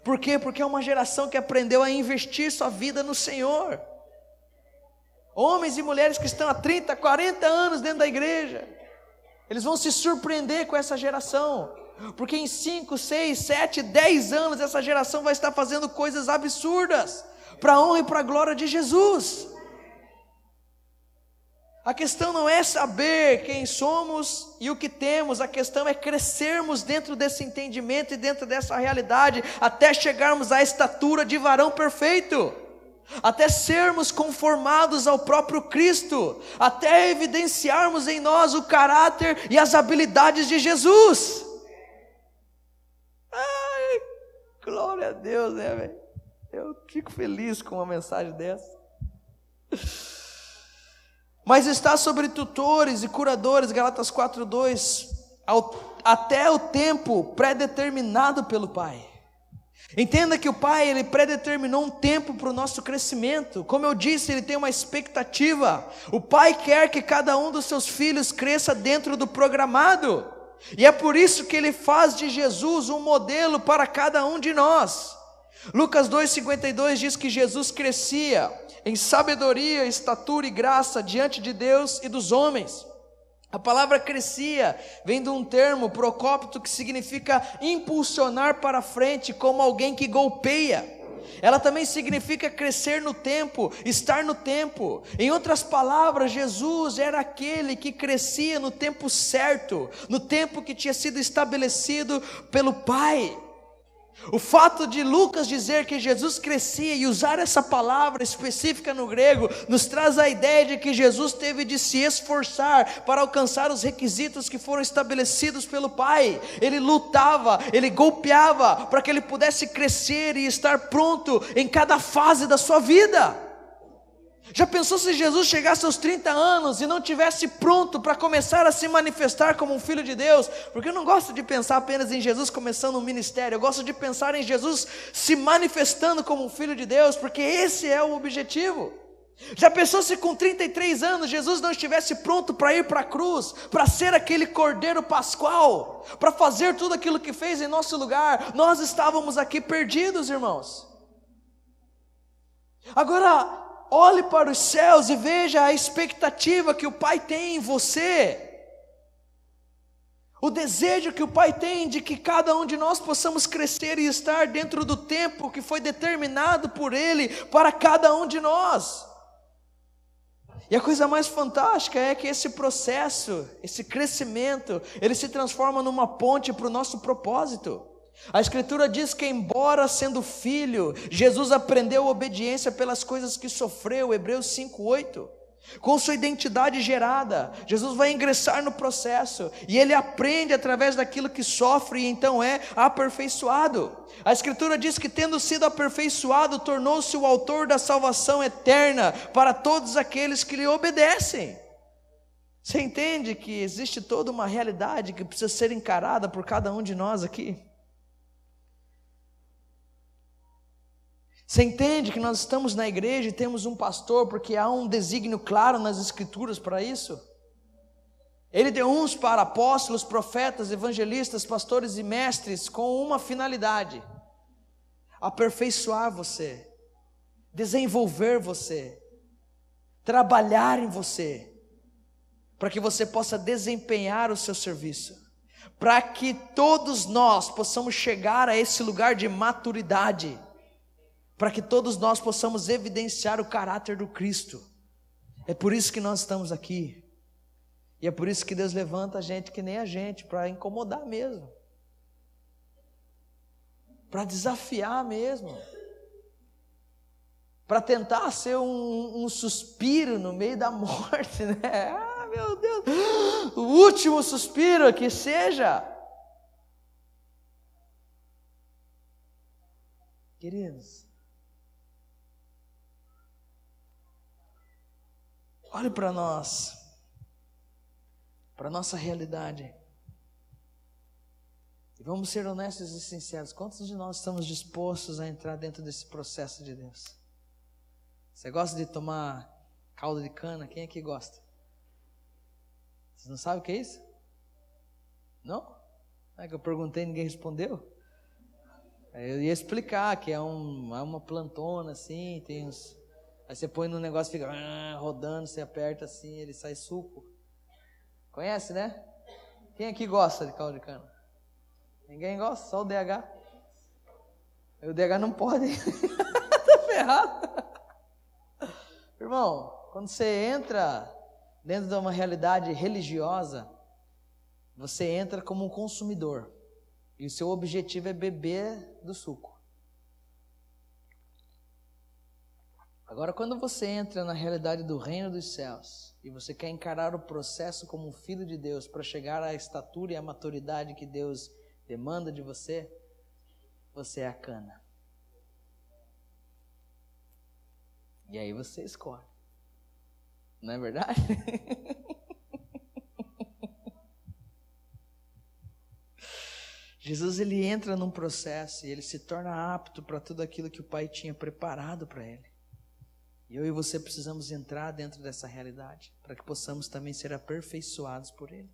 Por quê? Porque é uma geração que aprendeu a investir sua vida no Senhor. Homens e mulheres que estão há 30, 40 anos dentro da igreja, eles vão se surpreender com essa geração, porque em 5, 6, 7, 10 anos essa geração vai estar fazendo coisas absurdas, para a honra e para a glória de Jesus. A questão não é saber quem somos e o que temos, a questão é crescermos dentro desse entendimento e dentro dessa realidade, até chegarmos à estatura de varão perfeito, até sermos conformados ao próprio Cristo, até evidenciarmos em nós o caráter e as habilidades de Jesus. Ai, glória a Deus, né, velho? Eu fico feliz com uma mensagem dessa. Mas está sobre tutores e curadores, Gálatas 4:2, até o tempo predeterminado pelo Pai. Entenda que o Pai, Ele predeterminou um tempo para o nosso crescimento. Como eu disse, Ele tem uma expectativa. O Pai quer que cada um dos seus filhos cresça dentro do programado. E é por isso que Ele faz de Jesus um modelo para cada um de nós. Lucas 2,52 diz que Jesus crescia em sabedoria, estatura e graça diante de Deus e dos homens. A palavra crescia vem de um termo procópito que significa impulsionar para frente, como alguém que golpeia. Ela também significa crescer no tempo, estar no tempo. Em outras palavras, Jesus era aquele que crescia no tempo certo, no tempo que tinha sido estabelecido pelo Pai. O fato de Lucas dizer que Jesus crescia e usar essa palavra específica no grego nos traz a ideia de que Jesus teve de se esforçar para alcançar os requisitos que foram estabelecidos pelo Pai. Ele lutava, ele golpeava para que ele pudesse crescer e estar pronto em cada fase da sua vida. Já pensou se Jesus chegasse aos 30 anos e não tivesse pronto para começar a se manifestar como um filho de Deus? Porque eu não gosto de pensar apenas em Jesus começando um ministério, eu gosto de pensar em Jesus se manifestando como um filho de Deus, porque esse é o objetivo. Já pensou se com 33 anos Jesus não estivesse pronto para ir para a cruz, para ser aquele cordeiro pascual, para fazer tudo aquilo que fez em nosso lugar? Nós estávamos aqui perdidos, irmãos. Agora, olhe para os céus e veja a expectativa que o Pai tem em você. O desejo que o Pai tem de que cada um de nós possamos crescer e estar dentro do tempo que foi determinado por Ele para cada um de nós. E a coisa mais fantástica é que esse processo, esse crescimento, ele se transforma numa ponte para o nosso propósito. A Escritura diz que, embora sendo filho, Jesus aprendeu obediência pelas coisas que sofreu, Hebreus 5:8. Com sua identidade gerada, Jesus vai ingressar no processo, e ele aprende através daquilo que sofre, e então é aperfeiçoado. A Escritura diz que, tendo sido aperfeiçoado, tornou-se o autor da salvação eterna para todos aqueles que lhe obedecem. Você entende que existe toda uma realidade que precisa ser encarada por cada um de nós aqui? Você entende que nós estamos na igreja e temos um pastor porque há um desígnio claro nas Escrituras para isso? Ele deu uns para apóstolos, profetas, evangelistas, pastores e mestres com uma finalidade: aperfeiçoar você, desenvolver você, trabalhar em você, para que você possa desempenhar o seu serviço, para que todos nós possamos chegar a esse lugar de maturidade, para que todos nós possamos evidenciar o caráter do Cristo. É por isso que nós estamos aqui, e é por isso que Deus levanta a gente que nem a gente, para incomodar mesmo, para desafiar mesmo, para tentar ser um suspiro no meio da morte, né? Ah, meu Deus, o último suspiro que seja. Queridos, olhe para nós, para a nossa realidade, e vamos ser honestos e sinceros. Quantos de nós estamos dispostos a entrar dentro desse processo de Deus? Você gosta de tomar caldo de cana? Quem aqui gosta? Vocês não sabem o que é isso? Não? É que eu perguntei e ninguém respondeu? Eu ia explicar que é uma plantona assim, tem uns... Aí você põe no negócio, fica rodando, você aperta assim, ele sai suco. Conhece, né? Quem aqui gosta de caldo de cana? Ninguém gosta? Só o DH? O DH não pode. Tá ferrado. Irmão, quando você entra dentro de uma realidade religiosa, você entra como um consumidor. E o seu objetivo é beber do suco. Agora, quando você entra na realidade do reino dos céus e você quer encarar o processo como um filho de Deus para chegar à estatura e à maturidade que Deus demanda de você, você é a cana. E aí você escolhe. Não é verdade? Jesus, ele entra num processo e ele se torna apto para tudo aquilo que o Pai tinha preparado para ele. E eu e você precisamos entrar dentro dessa realidade, para que possamos também ser aperfeiçoados por Ele.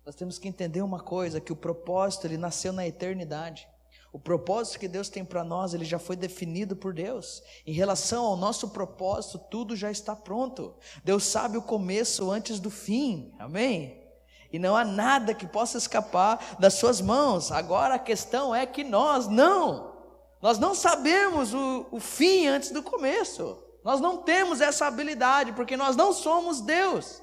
Nós temos que entender uma coisa, que o propósito, ele nasceu na eternidade. O propósito que Deus tem para nós, ele já foi definido por Deus. Em relação ao nosso propósito, tudo já está pronto. Deus sabe o começo antes do fim, amém? E não há nada que possa escapar das suas mãos. Agora a questão é que nós não sabemos o fim antes do começo. Nós não temos essa habilidade, porque nós não somos Deus.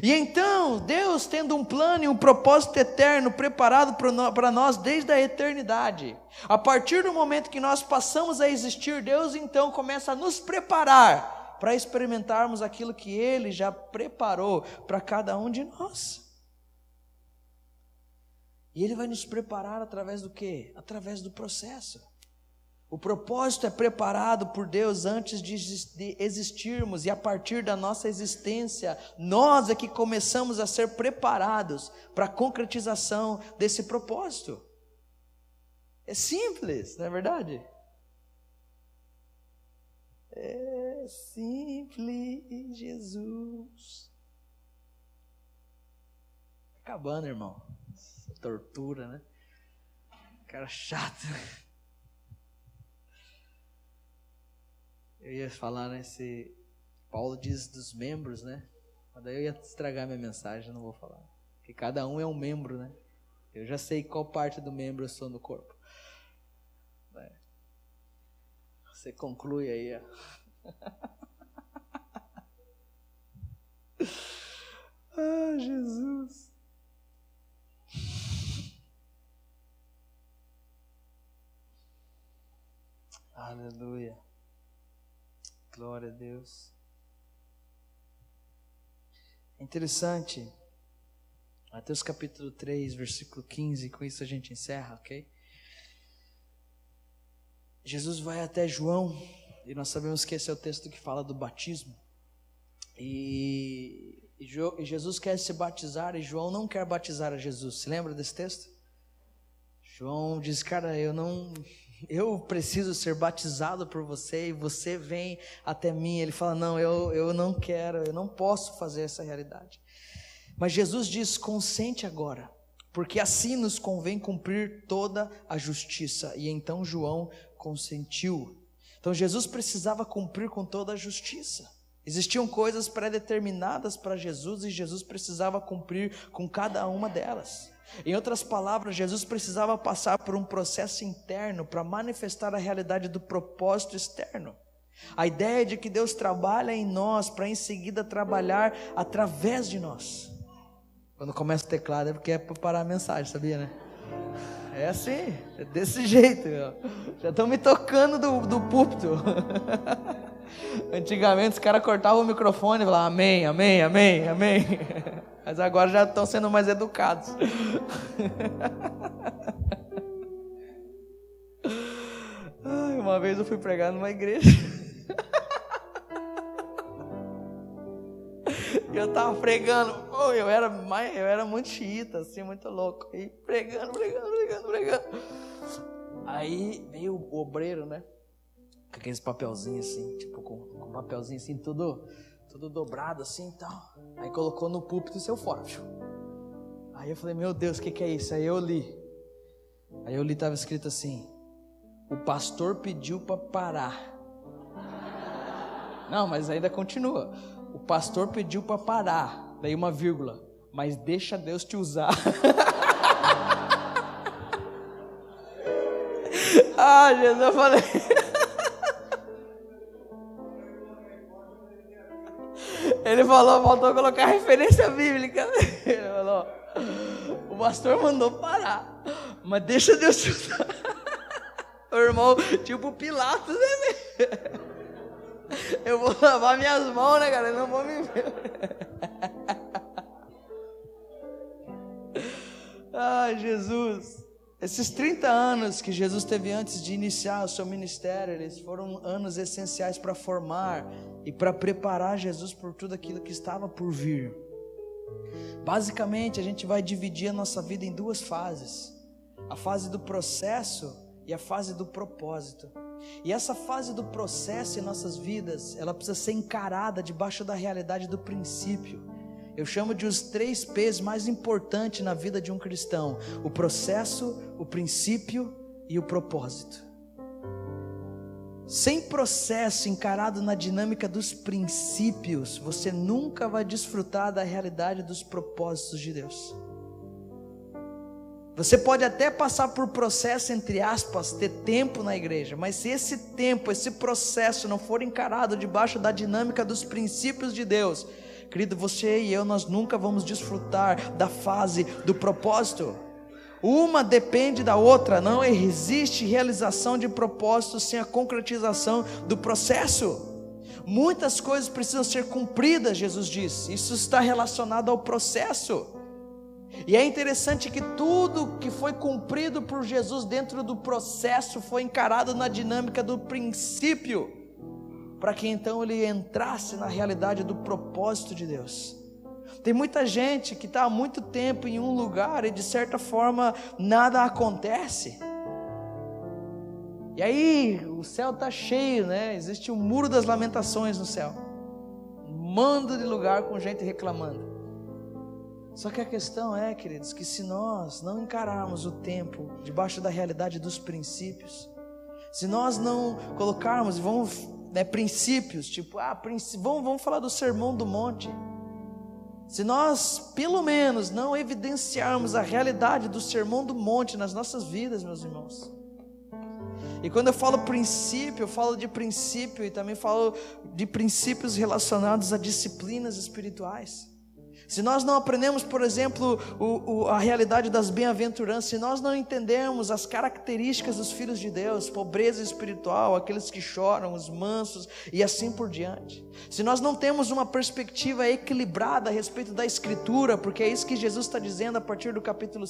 E então, Deus tendo um plano e um propósito eterno preparado para nós desde a eternidade, a partir do momento que nós passamos a existir, Deus então começa a nos preparar para experimentarmos aquilo que Ele já preparou para cada um de nós. E Ele vai nos preparar através do quê? Através do processo. O propósito é preparado por Deus antes de existirmos, e a partir da nossa existência, nós é que começamos a ser preparados para a concretização desse propósito. É simples, não é verdade? É simples, Jesus. Acabando, irmão. Essa tortura, né? Cara chato. Eu ia falar, né? Se Paulo diz dos membros, né? Mas daí eu ia estragar minha mensagem, não vou falar. Porque cada um é um membro, né? Eu já sei qual parte do membro eu sou no corpo. Você conclui aí, ó. Ah, Jesus. Aleluia. Glória a Deus. É interessante. Mateus capítulo 3, versículo 15. Com isso a gente encerra, ok? Jesus vai até João. E nós sabemos que esse é o texto que fala do batismo. E Jesus quer se batizar e João não quer batizar a Jesus. Se lembra desse texto? João diz, cara, eu preciso ser batizado por você e você vem até mim. Ele fala, não, eu não quero, eu não posso fazer essa realidade. Mas Jesus diz, consente agora, porque assim nos convém cumprir toda a justiça. E então João consentiu. Então Jesus precisava cumprir com toda a justiça. Existiam coisas pré-determinadas para Jesus e Jesus precisava cumprir com cada uma delas. Em outras palavras, Jesus precisava passar por um processo interno para manifestar a realidade do propósito externo. A ideia de que Deus trabalha em nós para em seguida trabalhar através de nós. Quando começa o teclado é porque é para parar a mensagem, sabia, né? É assim, é desse jeito. Já estão me tocando do púlpito. Antigamente os caras cortavam o microfone e falavam amém, amém, amém, amém. Mas agora já estão sendo mais educados. Uma vez eu fui pregar numa igreja. E eu tava pregando. Eu era muito xiita, assim, muito louco. E pregando. Aí veio o obreiro, né? Com aqueles papelzinhos assim, tipo com um papelzinho assim, tudo dobrado assim e tal. Aí colocou no púlpito e saiu fora. Aí eu falei, meu Deus, o que é isso? Aí eu li, estava escrito assim: o pastor pediu para parar. Não, mas ainda continua. O pastor pediu para parar, daí uma vírgula, mas deixa Deus te usar. Ah, Jesus, eu falei. Ele falou, faltou colocar referência bíblica. Ele falou, o pastor mandou parar, mas deixa Deus te usar. O irmão, tipo Pilatos, né? Eu vou lavar minhas mãos, né, cara? Eu não vou me ver. Ai, Jesus. Esses 30 anos que Jesus teve antes de iniciar o seu ministério, eles foram anos essenciais para formar e para preparar Jesus por tudo aquilo que estava por vir. Basicamente, a gente vai dividir a nossa vida em duas fases: a fase do processo e a fase do propósito. E essa fase do processo em nossas vidas, ela precisa ser encarada debaixo da realidade do princípio. Eu chamo de os 3 P's mais importantes na vida de um cristão: o processo, o princípio e o propósito. Sem processo encarado na dinâmica dos princípios, você nunca vai desfrutar da realidade dos propósitos de Deus. Você pode até passar por processo, entre aspas, ter tempo na igreja, mas se esse tempo, esse processo não for encarado debaixo da dinâmica dos princípios de Deus, querido, você e eu, nós nunca vamos desfrutar da fase do propósito. Uma depende da outra, não existe realização de propósito sem a concretização do processo. Muitas coisas precisam ser cumpridas, Jesus disse, isso está relacionado ao processo. E é interessante que tudo que foi cumprido por Jesus dentro do processo foi encarado na dinâmica do princípio, para que então ele entrasse na realidade do propósito de Deus. Tem muita gente que está há muito tempo em um lugar e de certa forma nada acontece. E aí o céu está cheio, né? Existe um muro das lamentações no céu, um mando de lugar com gente reclamando. Só que a questão é, queridos, que se nós não encararmos o tempo debaixo da realidade dos princípios, se nós não colocarmos, vamos princípios, tipo, vamos falar do Sermão do Monte. Se nós, pelo menos, não evidenciarmos a realidade do Sermão do Monte nas nossas vidas, meus irmãos. E quando eu falo princípio, eu falo de princípio e também falo de princípios relacionados a disciplinas espirituais. Se nós não aprendemos, por exemplo, a realidade das bem-aventuranças, se nós não entendermos as características dos filhos de Deus, pobreza espiritual, aqueles que choram, os mansos e assim por diante. Se nós não temos uma perspectiva equilibrada a respeito da Escritura, porque é isso que Jesus está dizendo a partir do capítulo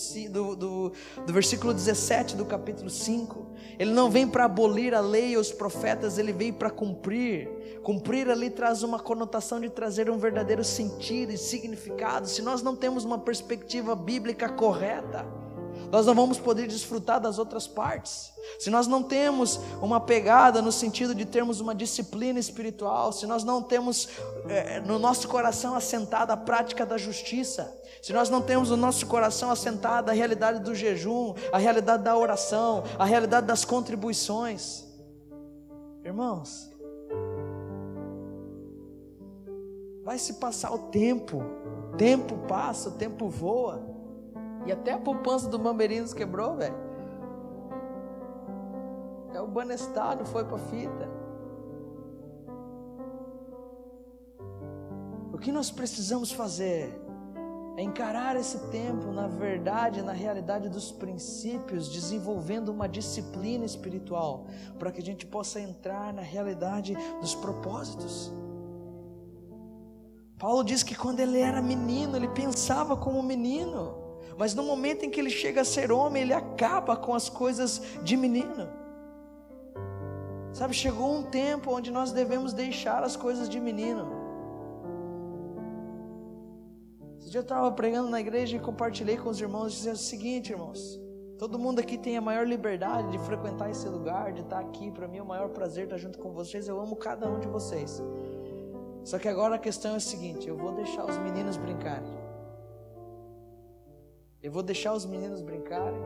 do versículo 17 do capítulo 5. Ele não vem para abolir a lei e os profetas, ele veio para cumprir. Cumprir ali traz uma conotação de trazer um verdadeiro sentido e significado. Se nós não temos uma perspectiva bíblica correta, nós não vamos poder desfrutar das outras partes. Se nós não temos uma pegada no sentido de termos uma disciplina espiritual, se nós não temos no nosso coração assentada a prática da justiça, se nós não temos no nosso coração assentada a realidade do jejum, a realidade da oração, a realidade das contribuições, irmãos, vai se passar o tempo passa, o tempo voa, e até a poupança do Bamberinos quebrou, velho. Até o Banestado foi para fita. O que nós precisamos fazer é encarar esse tempo na verdade, na realidade dos princípios, desenvolvendo uma disciplina espiritual, para que a gente possa entrar na realidade dos propósitos. Paulo diz que quando ele era menino, ele pensava como menino, mas no momento em que ele chega a ser homem, ele acaba com as coisas de menino. Sabe, chegou um tempo onde nós devemos deixar as coisas de menino. Esse dia eu estava pregando na igreja e compartilhei com os irmãos, dizendo o seguinte, irmãos: todo mundo aqui tem a maior liberdade de frequentar esse lugar, de estar aqui. Para mim é o maior prazer estar junto com vocês, eu amo cada um de vocês. Só que agora a questão é a seguinte: eu vou deixar os meninos brincarem. Eu vou deixar os meninos brincarem.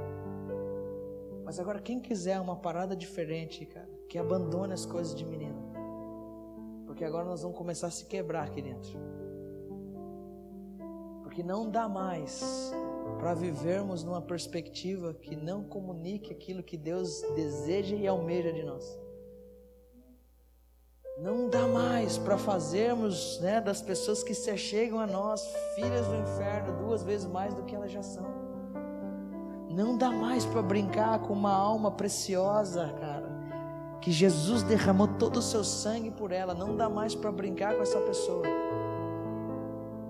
Mas agora quem quiser uma parada diferente, cara, que abandone as coisas de menino. Porque agora nós vamos começar a se quebrar aqui dentro. Porque não dá mais para vivermos numa perspectiva que não comunique aquilo que Deus deseja e almeja de nós. Não dá mais para fazermos, das pessoas que se achegam a nós filhas do inferno 2 vezes mais do que elas já são. Não dá mais para brincar com uma alma preciosa, cara, que Jesus derramou todo o seu sangue por ela. Não dá mais para brincar com essa pessoa,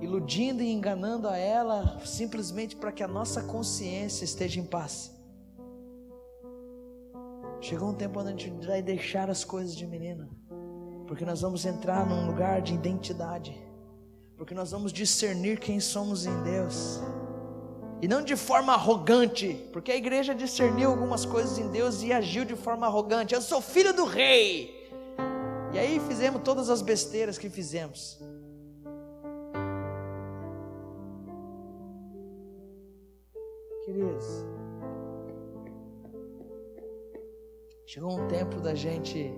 iludindo e enganando a ela simplesmente para que a nossa consciência esteja em paz. Chegou um tempo onde a gente vai deixar as coisas de menino, porque nós vamos entrar num lugar de identidade, porque nós vamos discernir quem somos em Deus, e não de forma arrogante, porque a igreja discerniu algumas coisas em Deus e agiu de forma arrogante. Eu sou filho do rei, e aí fizemos todas as besteiras que fizemos. Queridos, chegou um tempo da gente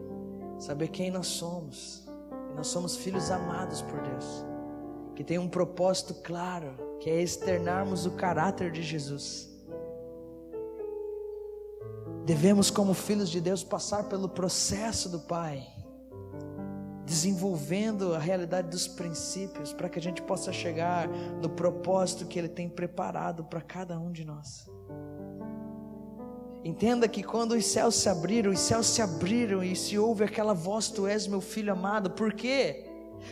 saber quem nós somos. E nós somos filhos amados por Deus, que tem um propósito claro, que é externarmos o caráter de Jesus. Devemos, como filhos de Deus, passar pelo processo do Pai, desenvolvendo a realidade dos princípios, para que a gente possa chegar no propósito que Ele tem preparado para cada um de nós. Entenda que quando os céus se abriram e se ouve aquela voz: tu és meu filho amado. Por quê?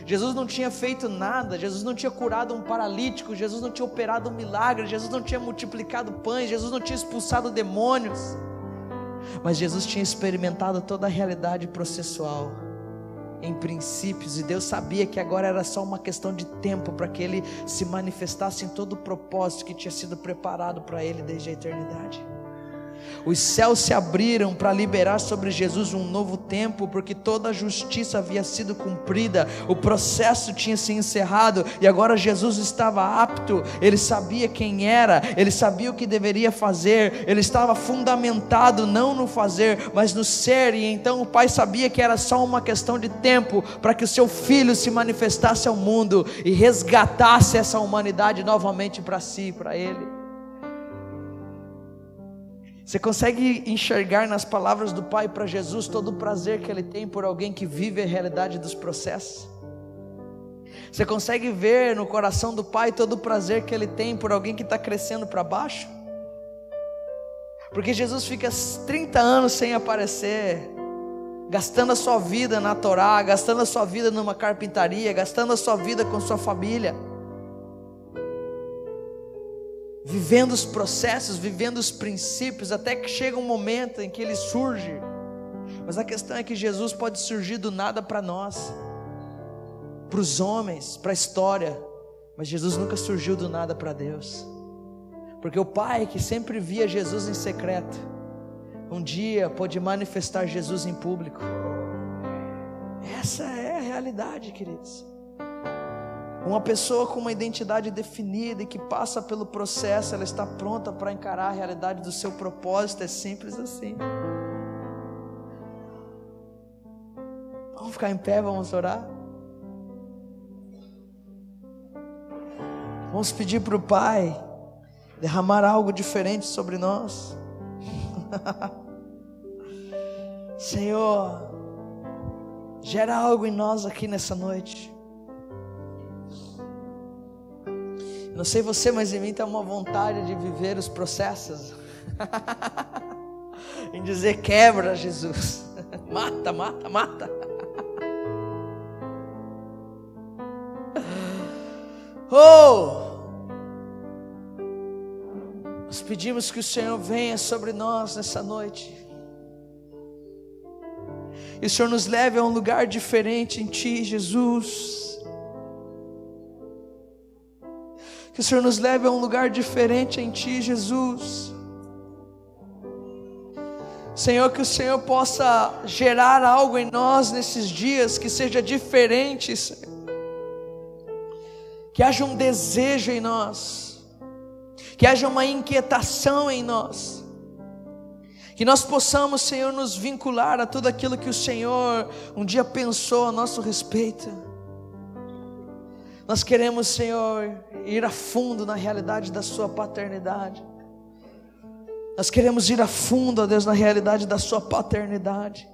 Jesus não tinha feito nada, Jesus não tinha curado um paralítico, Jesus não tinha operado um milagre, Jesus não tinha multiplicado pães, Jesus não tinha expulsado demônios, mas Jesus tinha experimentado toda a realidade processual em princípios, e Deus sabia que agora era só uma questão de tempo para que Ele se manifestasse em todo o propósito que tinha sido preparado para Ele desde a eternidade. Os céus se abriram para liberar sobre Jesus um novo tempo, porque toda a justiça havia sido cumprida, o processo tinha se encerrado, e agora Jesus estava apto, ele sabia quem era, ele sabia o que deveria fazer, ele estava fundamentado não no fazer, mas no ser, e então o Pai sabia que era só uma questão de tempo, para que o seu Filho se manifestasse ao mundo, e resgatasse essa humanidade novamente para si, para Ele. Você consegue enxergar nas palavras do Pai para Jesus todo o prazer que Ele tem por alguém que vive a realidade dos processos? Você consegue ver no coração do Pai todo o prazer que Ele tem por alguém que está crescendo para baixo? Porque Jesus fica 30 anos sem aparecer, gastando a sua vida na Torá, gastando a sua vida numa carpintaria, gastando a sua vida com sua família, vivendo os processos, vivendo os princípios, até que chega um momento em que ele surge. Mas a questão é que Jesus pode surgir do nada para nós, para os homens, para a história, mas Jesus nunca surgiu do nada para Deus, porque o Pai que sempre via Jesus em secreto, um dia pôde manifestar Jesus em público. Essa é a realidade, queridos. Uma pessoa com uma identidade definida e que passa pelo processo, ela está pronta para encarar a realidade do seu propósito. É simples assim. Vamos ficar em pé, vamos orar. Vamos pedir para o Pai derramar algo diferente sobre nós. Senhor, gera algo em nós aqui nessa noite. Não sei você, mas em mim está uma vontade de viver os processos. Em dizer: quebra, Jesus. Mata, mata, mata. Nós pedimos que o Senhor venha sobre nós nessa noite, e o Senhor nos leve a um lugar diferente em Ti, Jesus. Que o Senhor nos leve a um lugar diferente em Ti, Jesus. Senhor, que o Senhor possa gerar algo em nós nesses dias que seja diferente, Senhor. Que haja um desejo em nós, que haja uma inquietação em nós, que nós possamos, Senhor, nos vincular a tudo aquilo que o Senhor um dia pensou a nosso respeito. Nós queremos, Senhor, ir a fundo na realidade da Sua paternidade. Nós queremos ir a fundo, ó Deus, na realidade da Sua paternidade.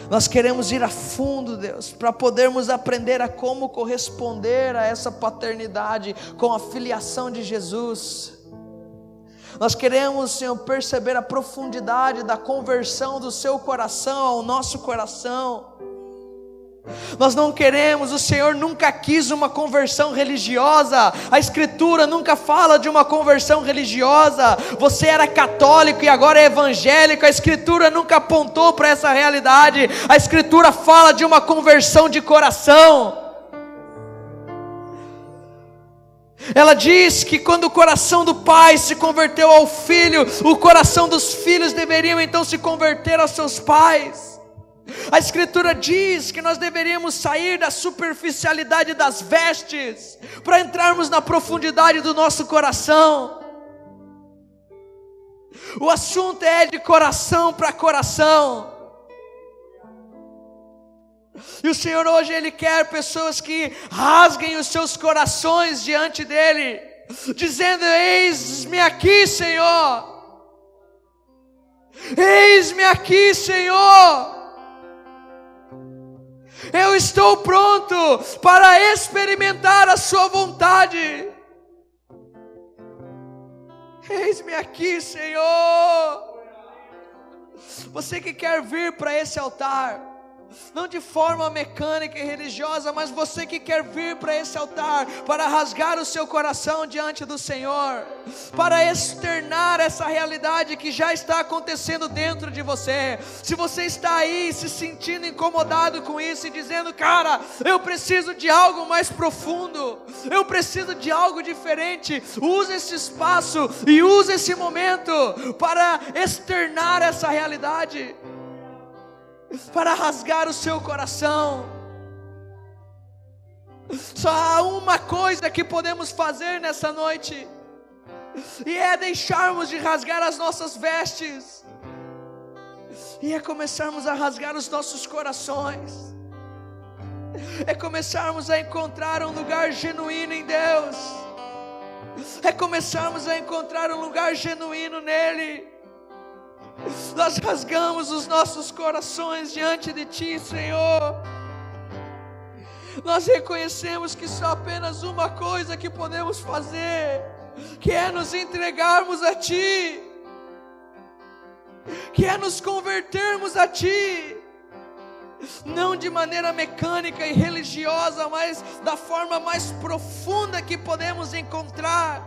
Nós queremos ir a fundo, Deus, para podermos aprender a como corresponder a essa paternidade com a filiação de Jesus. Nós queremos, Senhor, perceber a profundidade da conversão do Seu coração ao nosso coração. Nós não queremos, o Senhor nunca quis uma conversão religiosa. A Escritura nunca fala de uma conversão religiosa. Você era católico e agora é evangélico. A Escritura nunca apontou para essa realidade. A Escritura fala de uma conversão de coração. Ela diz que quando o coração do pai se converteu ao filho, o coração dos filhos deveriam então se converter aos seus pais. A Escritura diz que nós deveríamos sair da superficialidade das vestes para entrarmos na profundidade do nosso coração. O assunto é de coração para coração. E o Senhor hoje Ele quer pessoas que rasguem os seus corações diante dEle, dizendo: eis-me aqui, Senhor. Eis-me aqui, Senhor. Eu estou pronto para experimentar a Sua vontade. Eis-me aqui, Senhor. Você que quer vir para esse altar, não de forma mecânica e religiosa, mas você que quer vir para esse altar, para rasgar o seu coração diante do Senhor, para externar essa realidade que já está acontecendo dentro de você. Se você está aí se sentindo incomodado com isso e dizendo: cara, eu preciso de algo mais profundo, eu preciso de algo diferente, use esse espaço e use esse momento para externar essa realidade, para rasgar o seu coração. Só há uma coisa que podemos fazer nessa noite, e é deixarmos de rasgar as nossas vestes, e é começarmos a rasgar os nossos corações, é começarmos a encontrar um lugar genuíno em Deus, é começarmos a encontrar um lugar genuíno nele. Nós rasgamos os nossos corações diante de Ti, Senhor. Nós reconhecemos que só apenas uma coisa que podemos fazer, que é nos entregarmos a Ti, que é nos convertermos a Ti, não de maneira mecânica e religiosa, mas da forma mais profunda que podemos encontrar.